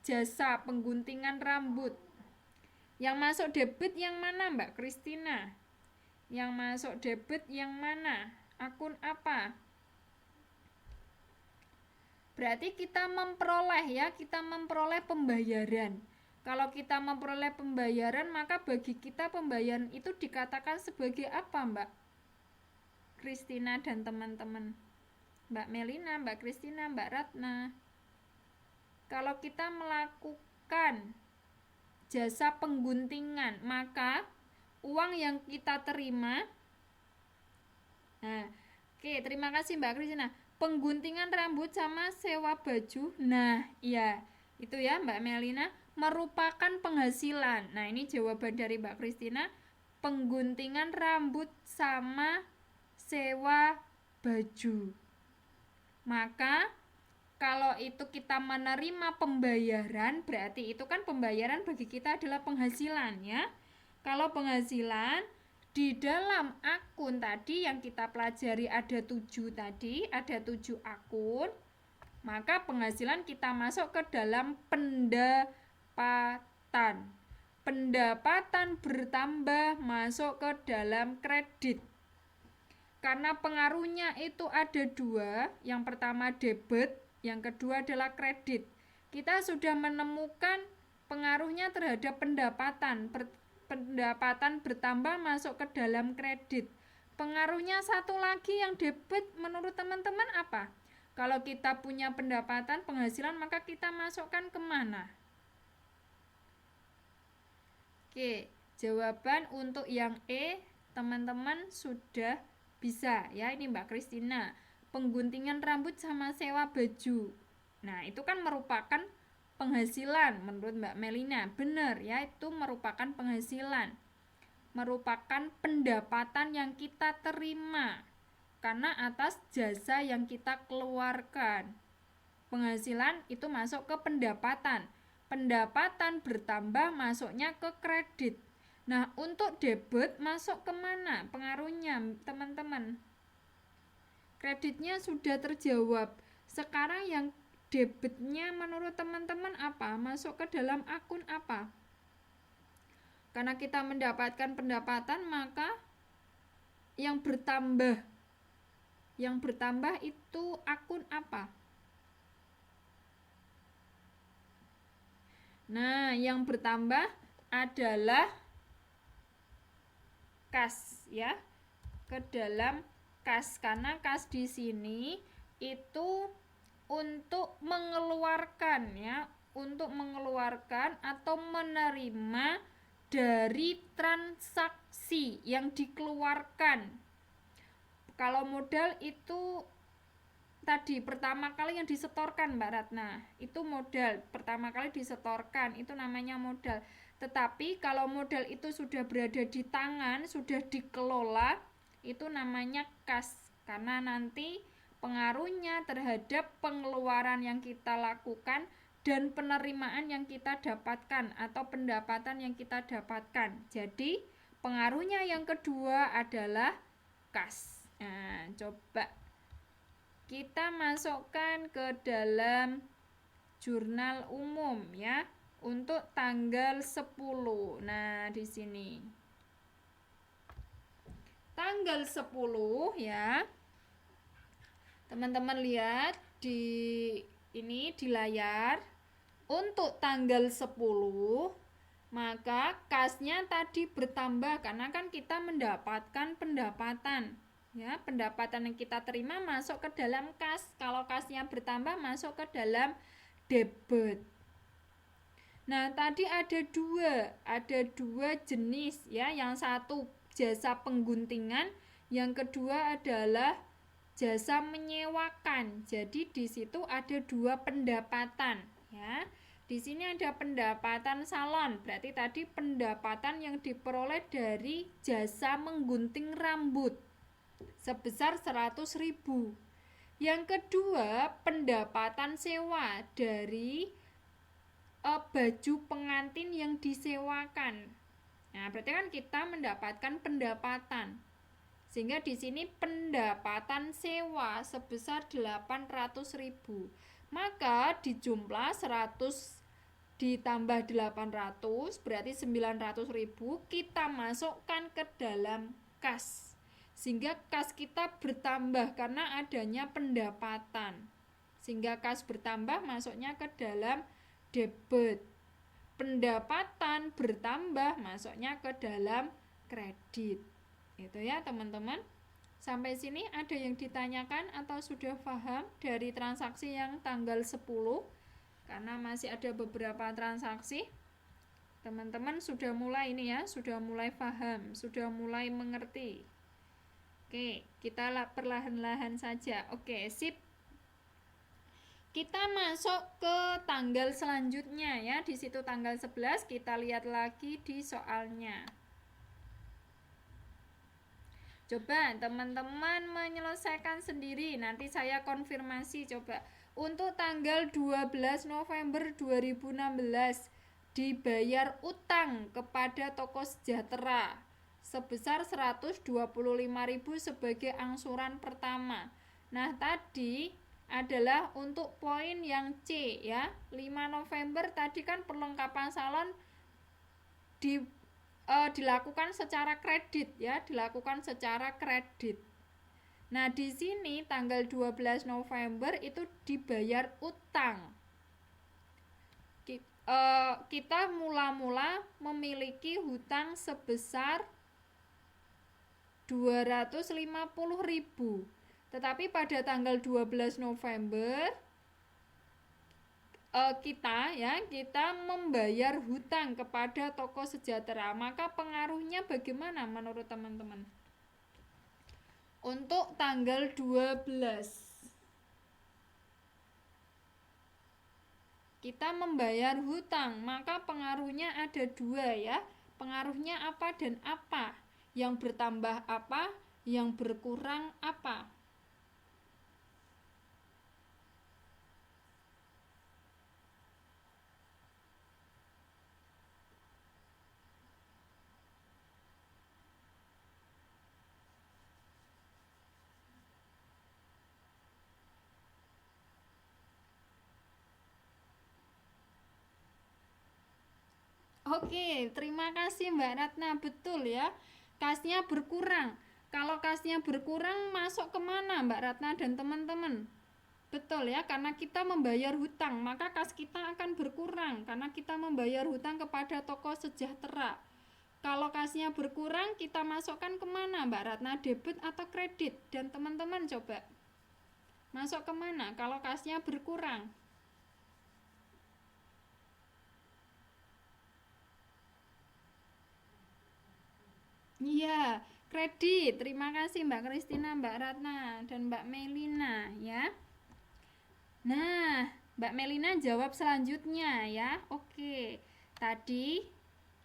Speaker 1: jasa pengguntingan rambut. Yang masuk debit yang mana Mbak Kristina? Yang masuk debit yang mana? Akun apa? berarti kita memperoleh ya, kita memperoleh pembayaran. Kalau kita memperoleh pembayaran, maka bagi kita pembayaran itu dikatakan sebagai apa, Mbak Kristina dan teman-teman? Mbak Melina, Mbak Kristina, Mbak Ratna. Kalau kita melakukan jasa pengguntingan, maka uang yang kita terima, nah, oke, terima kasih Mbak Kristina. Pengguntingan rambut sama sewa baju, nah iya, itu ya Mbak Melina, merupakan penghasilan. Nah ini jawaban dari Mbak Kristina, pengguntingan rambut sama sewa baju. Maka kalau itu kita menerima pembayaran, berarti itu kan pembayaran bagi kita adalah penghasilan ya. Kalau penghasilan di dalam akun tadi yang kita pelajari ada 7 tadi, ada 7 akun, maka penghasilan kita masuk ke dalam pendapatan. Pendapatan bertambah masuk ke dalam kredit. Karena pengaruhnya itu ada 2, yang pertama debit, yang kedua adalah kredit. Kita sudah menemukan pengaruhnya terhadap pendapatan. Pendapatan bertambah masuk ke dalam kredit. Pengaruhnya satu lagi yang debit menurut teman-teman apa? Kalau kita punya pendapatan penghasilan maka kita masukkan kemana? Oke, jawaban untuk yang E teman-teman sudah bisa ya. Ini Mbak Kristina, pengguntingan rambut sama sewa baju. Nah itu kan merupakan penghasilan menurut Mbak Melina. Benar ya, itu merupakan penghasilan, merupakan pendapatan yang kita terima karena atas jasa yang kita keluarkan. Penghasilan itu masuk ke pendapatan. Pendapatan bertambah masuknya ke kredit. Nah untuk debit masuk kemana pengaruhnya teman-teman? Kreditnya sudah terjawab. Sekarang yang debitnya menurut teman-teman apa? Masuk ke dalam akun apa? Karena kita mendapatkan pendapatan, maka yang bertambah itu akun apa? Nah, yang bertambah adalah kas ya, ke dalam kas, karena kas di sini itu untuk mengeluarkan ya, untuk mengeluarkan atau menerima dari transaksi yang dikeluarkan. Kalau modal itu tadi pertama kali yang disetorkan Mbak Ratna, itu modal pertama kali disetorkan, itu namanya modal. Tetapi kalau modal itu sudah berada di tangan, sudah dikelola, itu namanya kas, karena nanti pengaruhnya terhadap pengeluaran yang kita lakukan dan penerimaan yang kita dapatkan atau pendapatan yang kita dapatkan. Jadi pengaruhnya yang kedua adalah kas. Nah, coba kita masukkan ke dalam jurnal umum ya untuk tanggal 10. Nah, di sini tanggal 10 ya. Teman-teman lihat di ini di layar. Untuk tanggal 10 maka kasnya tadi bertambah karena kan kita mendapatkan pendapatan. Ya, pendapatan yang kita terima masuk ke dalam kas. Kalau kasnya bertambah masuk ke dalam debit. Nah, tadi ada dua jenis ya. Yang satu jasa pengguntingan, yang kedua adalah jasa menyewakan. Jadi di situ ada 2 pendapatan ya. Di sini ada pendapatan salon, berarti tadi pendapatan yang diperoleh dari jasa menggunting rambut sebesar 100.000. Yang kedua, pendapatan sewa dari baju pengantin yang disewakan. Nah, berarti kan kita mendapatkan pendapatan. Sehingga di sini pendapatan sewa sebesar 800.000. Maka dijumlah 100 ditambah 800 berarti 900.000, kita masukkan ke dalam kas. Sehingga kas kita bertambah karena adanya pendapatan. sehingga kas bertambah masuknya ke dalam debit. Pendapatan bertambah masuknya ke dalam kredit. Itu ya teman-teman. Sampai sini ada yang ditanyakan atau sudah paham dari transaksi yang tanggal 10? Karena masih ada beberapa transaksi. Teman-teman sudah mulai ini ya, sudah mulai paham, sudah mulai mengerti. Oke, kita perlahan-lahan saja. Oke, sip. Kita masuk ke tanggal selanjutnya ya. Di situ tanggal 11 kita lihat lagi di soalnya. Coba teman-teman menyelesaikan sendiri. Nanti saya konfirmasi coba. Untuk tanggal 12 November 2016 dibayar utang kepada Toko Sejahtera sebesar 125.000 sebagai angsuran pertama. Nah, tadi adalah untuk poin yang C ya. 5 November tadi kan perlengkapan salon dilakukan secara kredit ya, dilakukan secara kredit. Nah, di sini tanggal 12 November itu dibayar utang. Kita mula-mula memiliki hutang sebesar 250.000. Tetapi pada tanggal 12 November kita membayar hutang kepada Toko Sejahtera. Maka pengaruhnya bagaimana menurut teman-teman? Untuk tanggal 12 kita membayar hutang, maka pengaruhnya ada dua ya. Pengaruhnya apa dan apa? Yang bertambah apa? Yang berkurang apa? Oke, terima kasih Mbak Ratna. Betul ya, kasnya berkurang. Kalau kasnya berkurang masuk kemana Mbak Ratna dan teman-teman? Betul ya, karena kita membayar hutang, maka kas kita akan berkurang karena kita membayar hutang kepada Toko Sejahtera. Kalau kasnya berkurang, kita masukkan kemana Mbak Ratna? Debit atau kredit? Dan teman-teman coba masuk kemana kalau kasnya berkurang? Iya, kredit. Terima kasih Mbak Kristina, Mbak Ratna, dan Mbak Melina ya. Nah, Mbak Melina jawab selanjutnya ya. Oke. Tadi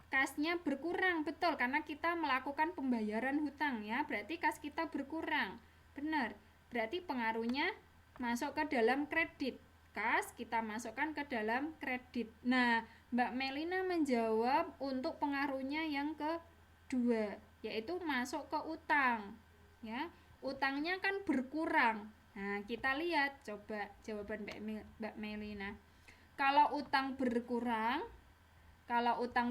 Speaker 1: kasnya berkurang, betul, karena kita melakukan pembayaran hutang ya. Berarti kas kita berkurang. Benar. Berarti pengaruhnya masuk ke dalam kredit. Kas kita masukkan ke dalam kredit. Nah, Mbak Melina menjawab untuk pengaruhnya yang kedua, yaitu masuk ke utang ya. Utangnya kan berkurang. Nah, kita lihat coba jawaban Mbak Melina. Kalau utang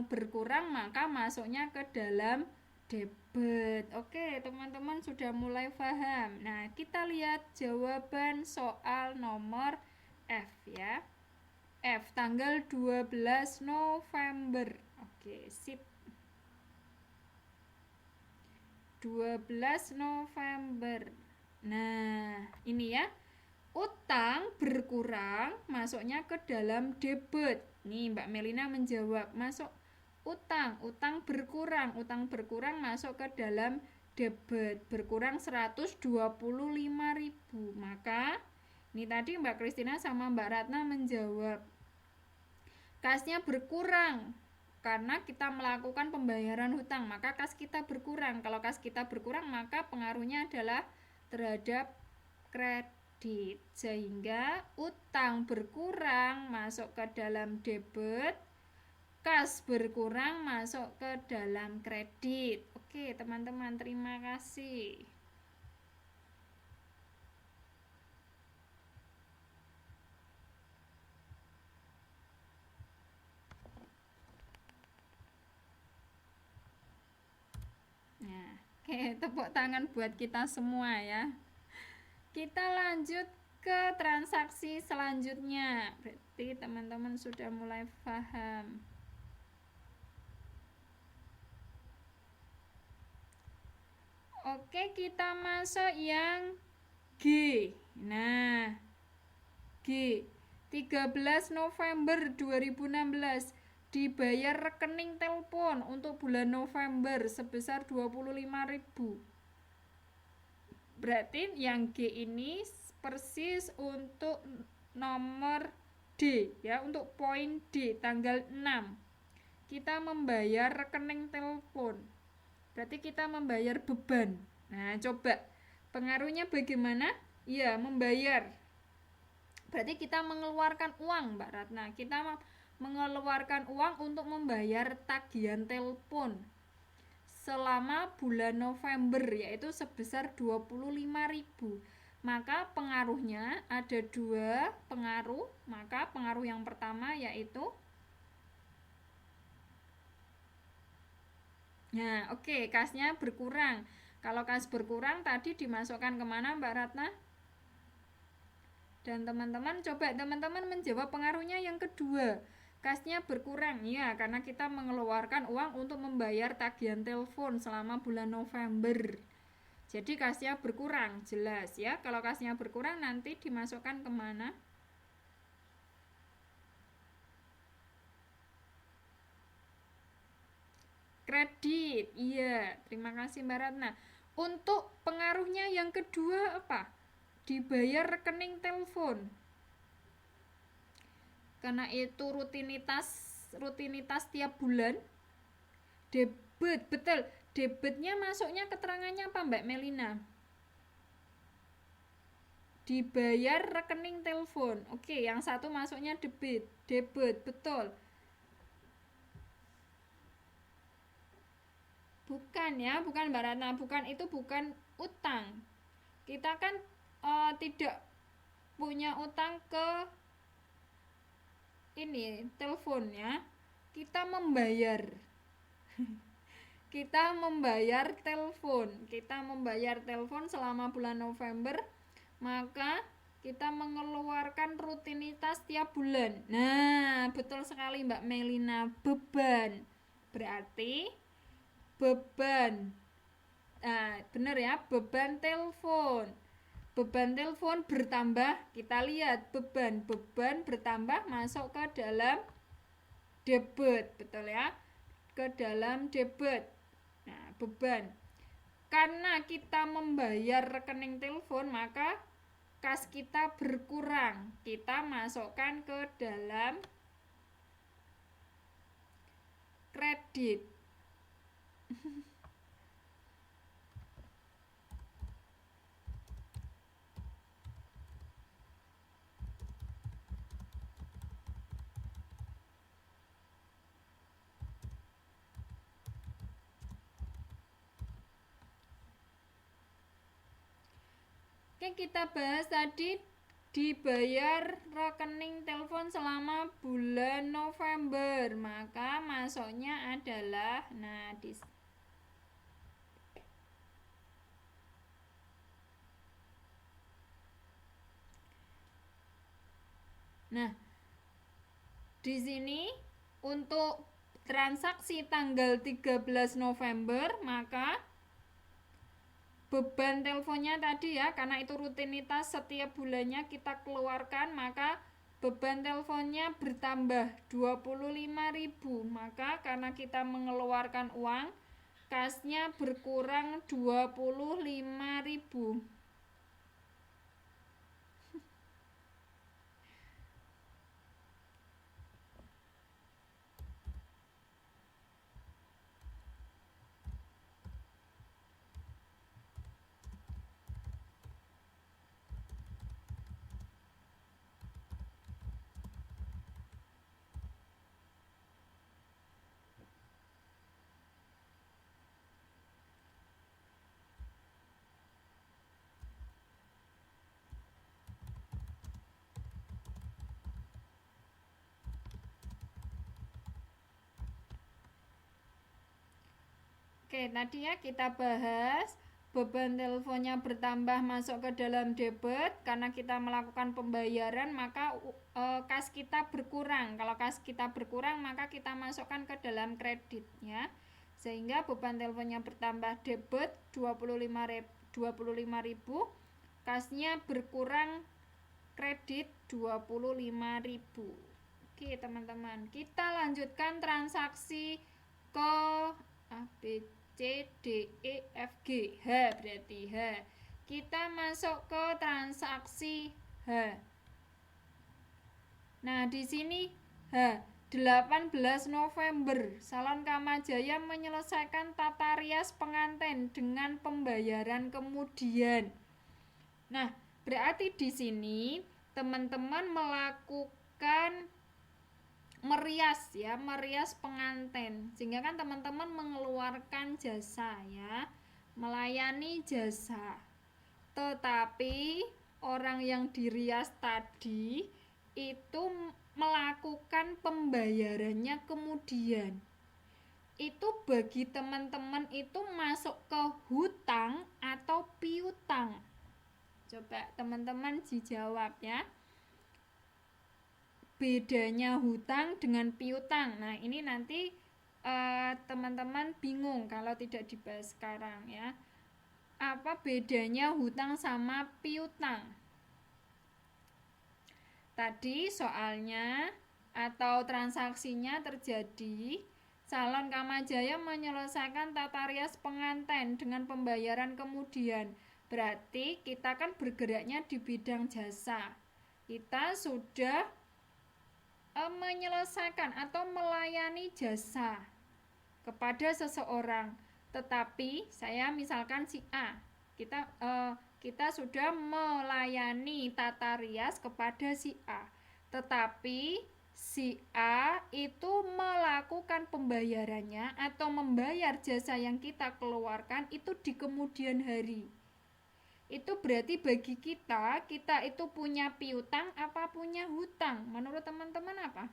Speaker 1: berkurang maka masuknya ke dalam debit. Oke, teman-teman sudah mulai paham. Nah, kita lihat jawaban soal nomor F ya. F tanggal 12 November. Oke, sip. 12 November. Nah, ini ya. Utang berkurang masuknya ke dalam debit. Nih, Mbak Melina menjawab, masuk utang berkurang masuk ke dalam debit, berkurang 125.000. Maka ini tadi Mbak Kristina sama Mbak Ratna menjawab kasnya berkurang karena kita melakukan pembayaran hutang, maka kas kita berkurang. Kalau kas kita berkurang, maka pengaruhnya adalah terhadap kredit, sehingga utang berkurang masuk ke dalam debit, kas berkurang masuk ke dalam kredit. Oke teman-teman, terima kasih. Nah, oke, tepuk tangan buat kita semua ya. Kita lanjut ke transaksi selanjutnya. Berarti teman-teman sudah mulai paham. Oke, kita masuk yang G. Nah, G 13 November 2016 dibayar rekening telepon untuk bulan November sebesar 25.000. Berarti yang G ini persis untuk nomor D ya, untuk poin D tanggal 6. Kita membayar rekening telepon. Berarti kita membayar beban. Nah, coba pengaruhnya bagaimana? Iya, membayar. Berarti kita mengeluarkan uang, Mbak Ratna. Kita mengeluarkan uang untuk membayar tagihan telepon selama bulan November, yaitu sebesar 25.000. Maka pengaruhnya ada dua pengaruh. Maka pengaruh yang pertama yaitu kasnya berkurang. Kalau kas berkurang tadi dimasukkan kemana, Mbak Ratna? Dan teman-teman coba menjawab pengaruhnya yang kedua. Kasnya berkurang, ya, karena kita mengeluarkan uang untuk membayar tagihan telepon selama bulan November. Jadi kasnya berkurang, jelas ya. Kalau kasnya berkurang nanti dimasukkan kemana? Kredit, iya. Terima kasih Mbak Ratna. Untuk pengaruhnya yang kedua apa? Dibayar rekening telepon. Karena itu rutinitas tiap bulan. Debit, betul. Debitnya masuknya keterangannya apa Mbak Melina? Dibayar rekening telepon. Oke, yang satu masuknya debit, betul. Bukan ya, bukan Mbak Ratna, itu bukan utang. Kita kan tidak punya utang ke ini telepon ya. Kita membayar. Kita membayar telepon selama bulan November, maka kita mengeluarkan rutinitas tiap bulan. Nah, betul sekali Mbak Melina, beban. Berarti beban. Nah, benar ya, beban telepon. Beban telepon bertambah, kita lihat beban bertambah masuk ke dalam debit, betul ya? Ke dalam debit. Nah, beban. Karena kita membayar rekening telepon, maka kas kita berkurang. Kita masukkan ke dalam kredit. Oke, kita bahas tadi dibayar rekening telepon selama bulan November, maka masuknya adalah di sini untuk transaksi tanggal 13 November, maka beban teleponnya tadi ya, karena itu rutinitas setiap bulannya kita keluarkan, maka beban teleponnya bertambah 25.000. Maka karena kita mengeluarkan uang, kasnya berkurang 25.000. Oke, tadi ya kita bahas beban teleponnya bertambah masuk ke dalam debit karena kita melakukan pembayaran, maka kas kita berkurang. Kalau kas kita berkurang, maka kita masukkan ke dalam kredit ya. Sehingga beban teleponnya bertambah debit 25.000, kasnya berkurang kredit 25.000. Oke teman-teman, kita lanjutkan transaksi ke A, B, C, D, E, F, G. H berarti H. Kita masuk ke transaksi H. Nah, di sini H, 18 November, Salon Kamajaya menyelesaikan tata rias pengantin dengan pembayaran kemudian. Nah, berarti di sini teman-teman melakukan merias pengantin, sehingga kan teman-teman mengeluarkan jasa ya, melayani jasa. Tetapi orang yang dirias tadi itu melakukan pembayarannya kemudian. Itu bagi teman-teman itu masuk ke hutang atau piutang? Coba teman-teman dijawab ya. Bedanya hutang dengan piutang. Nah, ini nanti teman-teman bingung kalau tidak dibahas sekarang ya. Apa bedanya hutang sama piutang? Tadi soalnya atau transaksinya terjadi, Salon Kamajaya menyelesaikan tata rias pengantin dengan pembayaran kemudian. Berarti kita kan bergeraknya di bidang jasa. Kita sudah menyelesaikan atau melayani jasa kepada seseorang. Tetapi saya misalkan si A, kita sudah melayani tata rias kepada si A. Tetapi si A itu melakukan pembayarannya atau membayar jasa yang kita keluarkan itu di kemudian hari. Itu berarti bagi kita itu punya piutang apa punya hutang? Menurut teman-teman apa?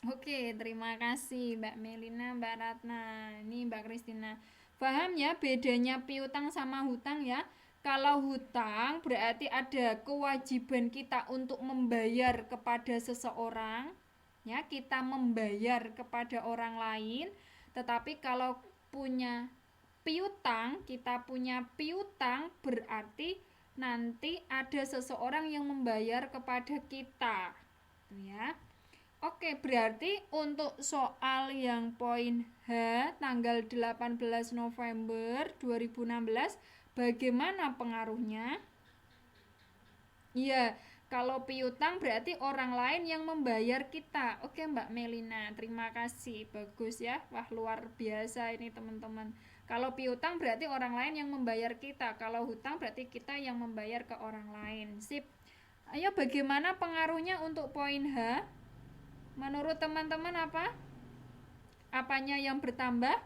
Speaker 1: Oke, terima kasih Mbak Melina, Mbak Ratna, ini Mbak Kristina. Paham ya bedanya piutang sama hutang ya? Kalau hutang berarti ada kewajiban kita untuk membayar kepada seseorang, ya kita membayar kepada orang lain. Tetapi kalau punya piutang, kita punya piutang berarti nanti ada seseorang yang membayar kepada kita, ya. Oke, berarti untuk soal yang poin H tanggal 18 November 2016 bagaimana pengaruhnya? Iya, kalau piutang berarti orang lain yang membayar kita. Oke, Mbak Melina, terima kasih. Bagus ya. Wah, luar biasa ini teman-teman. Kalau piutang berarti orang lain yang membayar kita. Kalau hutang berarti kita yang membayar ke orang lain. Sip. Ayo, bagaimana pengaruhnya untuk poin H? Menurut teman-teman apa? Apanya yang bertambah?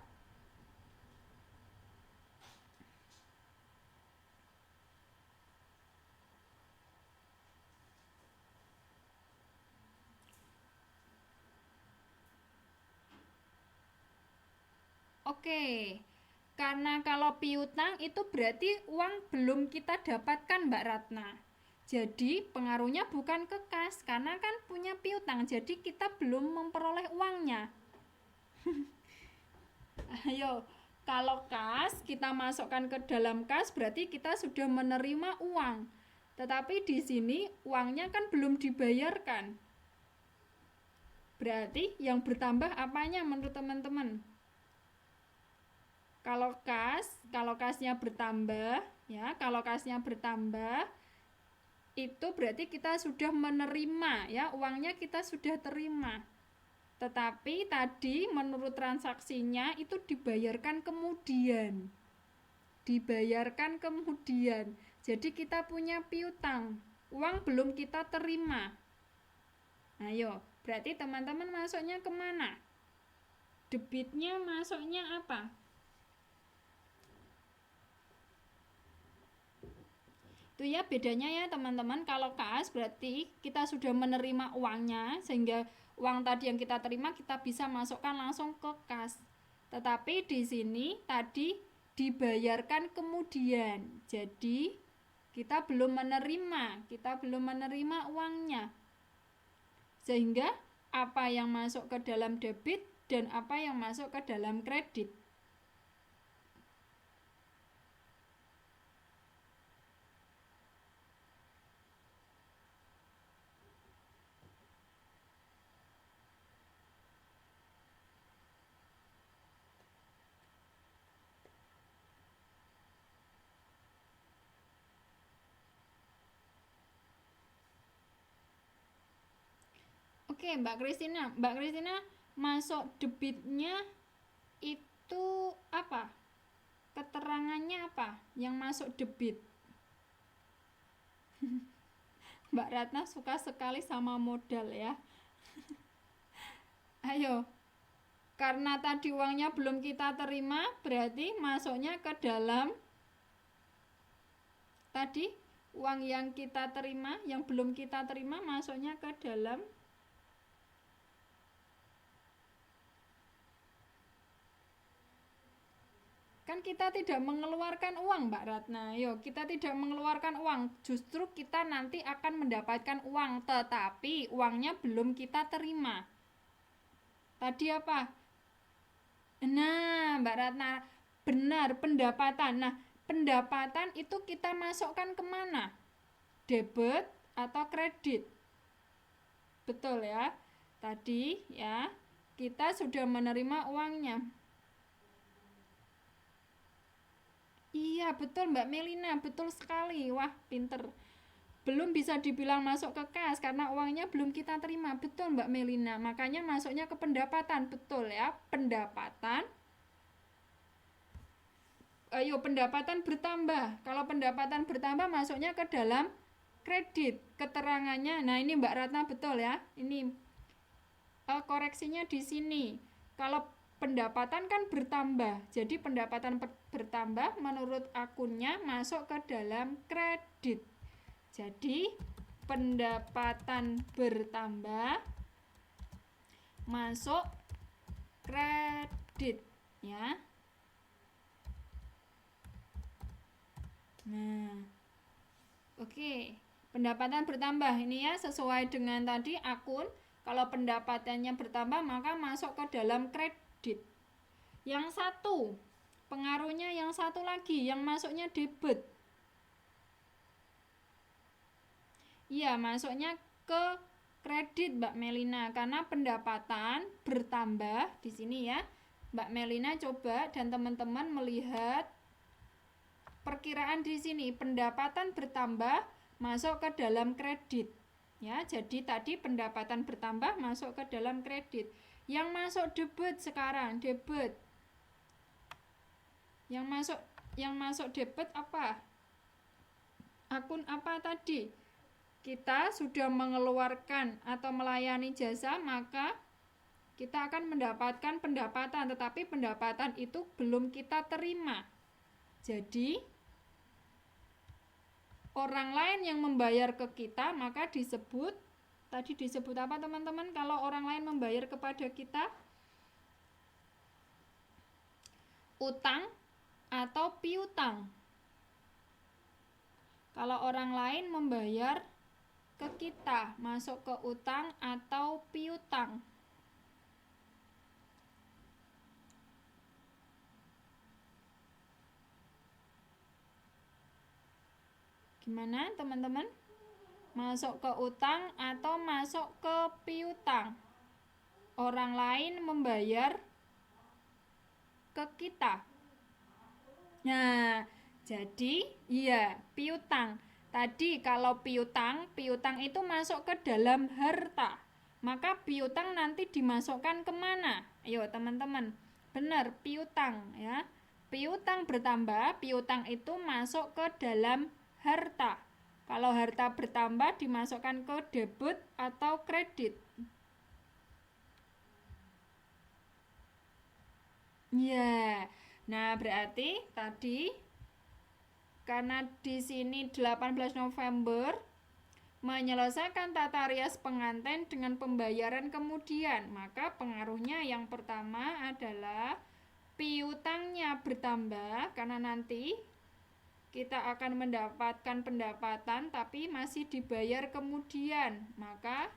Speaker 1: Oke. Karena kalau piutang itu berarti uang belum kita dapatkan, Mbak Ratna. Jadi pengaruhnya bukan ke kas karena kan punya piutang, jadi kita belum memperoleh uangnya. Ayo, kalau kas kita masukkan ke dalam kas berarti kita sudah menerima uang. Tetapi di sini uangnya kan belum dibayarkan. Berarti yang bertambah apanya menurut teman-teman? Kalau kasnya bertambah, ya, kalau kasnya bertambah itu berarti kita sudah menerima ya, uangnya kita sudah terima. Tetapi tadi menurut transaksinya itu dibayarkan kemudian. Jadi kita punya piutang, uang belum kita terima. Ayo, berarti teman-teman masuknya kemana? Debitnya masuknya apa? Itu ya bedanya ya teman-teman. Kalau kas berarti kita sudah menerima uangnya, sehingga uang tadi yang kita terima kita bisa masukkan langsung ke kas. Tetapi di sini tadi dibayarkan kemudian. Jadi kita belum menerima uangnya. Sehingga apa yang masuk ke dalam debit dan apa yang masuk ke dalam kredit. Oke, Mbak Kristina masuk debitnya itu apa? Keterangannya apa yang masuk debit? Mbak Ratna suka sekali sama modal ya. Ayo, karena tadi uangnya belum kita terima, berarti masuknya ke dalam tadi uang yang kita terima, yang belum kita terima masuknya ke dalam kan kita tidak mengeluarkan uang, Mbak Ratna. Yo, kita tidak mengeluarkan uang, justru kita nanti akan mendapatkan uang, tetapi uangnya belum kita terima. Tadi apa? Nah, Mbak Ratna, benar, pendapatan. Nah, pendapatan itu kita masukkan kemana? Debit atau kredit? Betul ya. Tadi ya, kita sudah menerima uangnya. Iya, betul Mbak Melina, betul sekali. Wah, pinter. Belum bisa dibilang masuk ke kas karena uangnya belum kita terima. Betul Mbak Melina, makanya masuknya ke pendapatan. Betul ya, pendapatan. Ayo, pendapatan bertambah. Kalau pendapatan bertambah masuknya ke dalam kredit. Keterangannya, nah ini Mbak Ratna betul ya. Ini koreksinya di sini. Kalau pendapatan kan bertambah, jadi pendapatan bertambah menurut akunnya masuk ke dalam kredit. Jadi pendapatan bertambah masuk kredit ya. Nah, oke, pendapatan bertambah ini ya sesuai dengan tadi akun. Kalau pendapatannya bertambah maka masuk ke dalam kredit. Yang satu, pengaruhnya yang satu lagi, yang masuknya debit. Iya, masuknya ke kredit Mbak Melina karena pendapatan bertambah di sini ya. Mbak Melina coba dan teman-teman melihat perkiraan di sini, pendapatan bertambah masuk ke dalam kredit. Ya, jadi tadi pendapatan bertambah masuk ke dalam kredit. Yang masuk debit sekarang, debit. Yang masuk debit apa? Akun apa tadi? Kita sudah mengeluarkan atau melayani jasa, maka kita akan mendapatkan pendapatan, tetapi pendapatan itu belum kita terima. Jadi orang lain yang membayar ke kita, maka disebut, tadi disebut apa teman-teman? Kalau orang lain membayar kepada kita, utang atau piutang. Kalau orang lain membayar ke kita, masuk ke utang atau piutang. Gimana teman-teman? Masuk ke utang atau masuk ke piutang? Orang lain membayar ke kita. Nah, jadi iya, piutang. Tadi kalau piutang itu masuk ke dalam harta. Maka piutang nanti dimasukkan kemana? Ayo teman-teman, benar, piutang ya. Piutang bertambah, piutang itu masuk ke dalam harta. Kalau harta bertambah dimasukkan ke debit atau kredit. Ya. Nah, berarti tadi karena di sini 18 November menyelesaikan tata rias pengantin dengan pembayaran kemudian, maka pengaruhnya yang pertama adalah piutangnya bertambah karena nanti kita akan mendapatkan pendapatan tapi masih dibayar kemudian, maka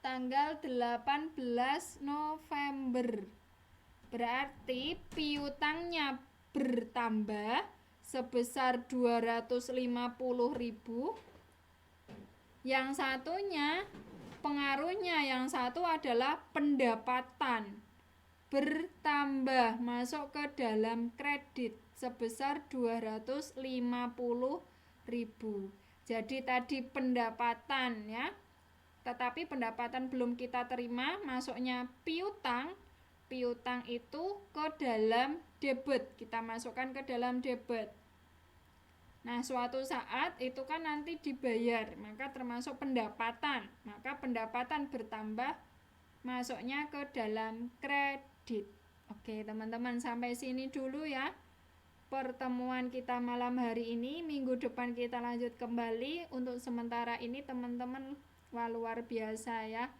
Speaker 1: tanggal 18 November berarti piutangnya bertambah sebesar 250.000. Yang satunya pengaruhnya yang satu adalah pendapatan bertambah masuk ke dalam kredit sebesar 250.000. Jadi tadi pendapatan ya, tetapi pendapatan belum kita terima, masuknya piutang. Piutang itu ke dalam debit, kita masukkan ke dalam debit. Nah, suatu saat itu kan nanti dibayar, maka termasuk pendapatan. Maka pendapatan bertambah, masuknya ke dalam kredit. Oke, teman-teman, sampai sini dulu ya pertemuan kita malam hari ini. Minggu depan kita lanjut kembali. Untuk sementara ini teman-teman, wah luar biasa ya,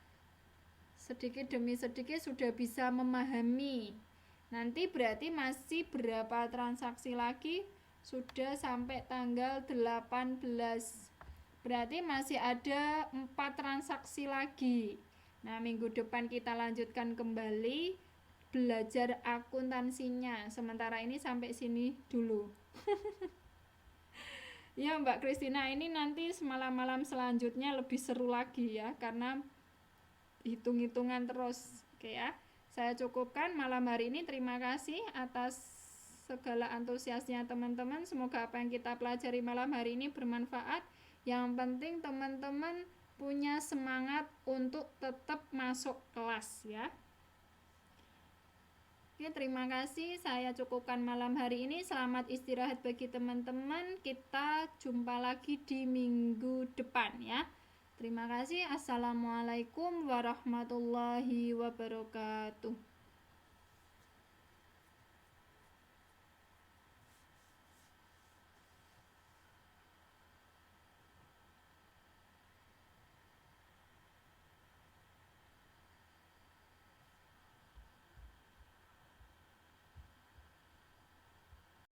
Speaker 1: sedikit demi sedikit sudah bisa memahami. Nanti berarti masih berapa transaksi lagi? Sudah sampai tanggal 18. Berarti masih ada 4 transaksi lagi. Nah, minggu depan kita lanjutkan kembali belajar akuntansinya. Sementara ini sampai sini dulu. Ya, Mbak Kristina, ini nanti semalam-malam selanjutnya lebih seru lagi ya, karena hitung-hitungan terus. Oke ya, saya cukupkan malam hari ini. Terima kasih atas segala antusiasnya teman-teman. Semoga apa yang kita pelajari malam hari ini bermanfaat. Yang penting teman-teman punya semangat untuk tetap masuk kelas ya. Oke, terima kasih. Saya cukupkan malam hari ini. Selamat istirahat bagi teman-teman. Kita jumpa lagi di minggu depan ya. Terima kasih. Assalamualaikum warahmatullahi wabarakatuh.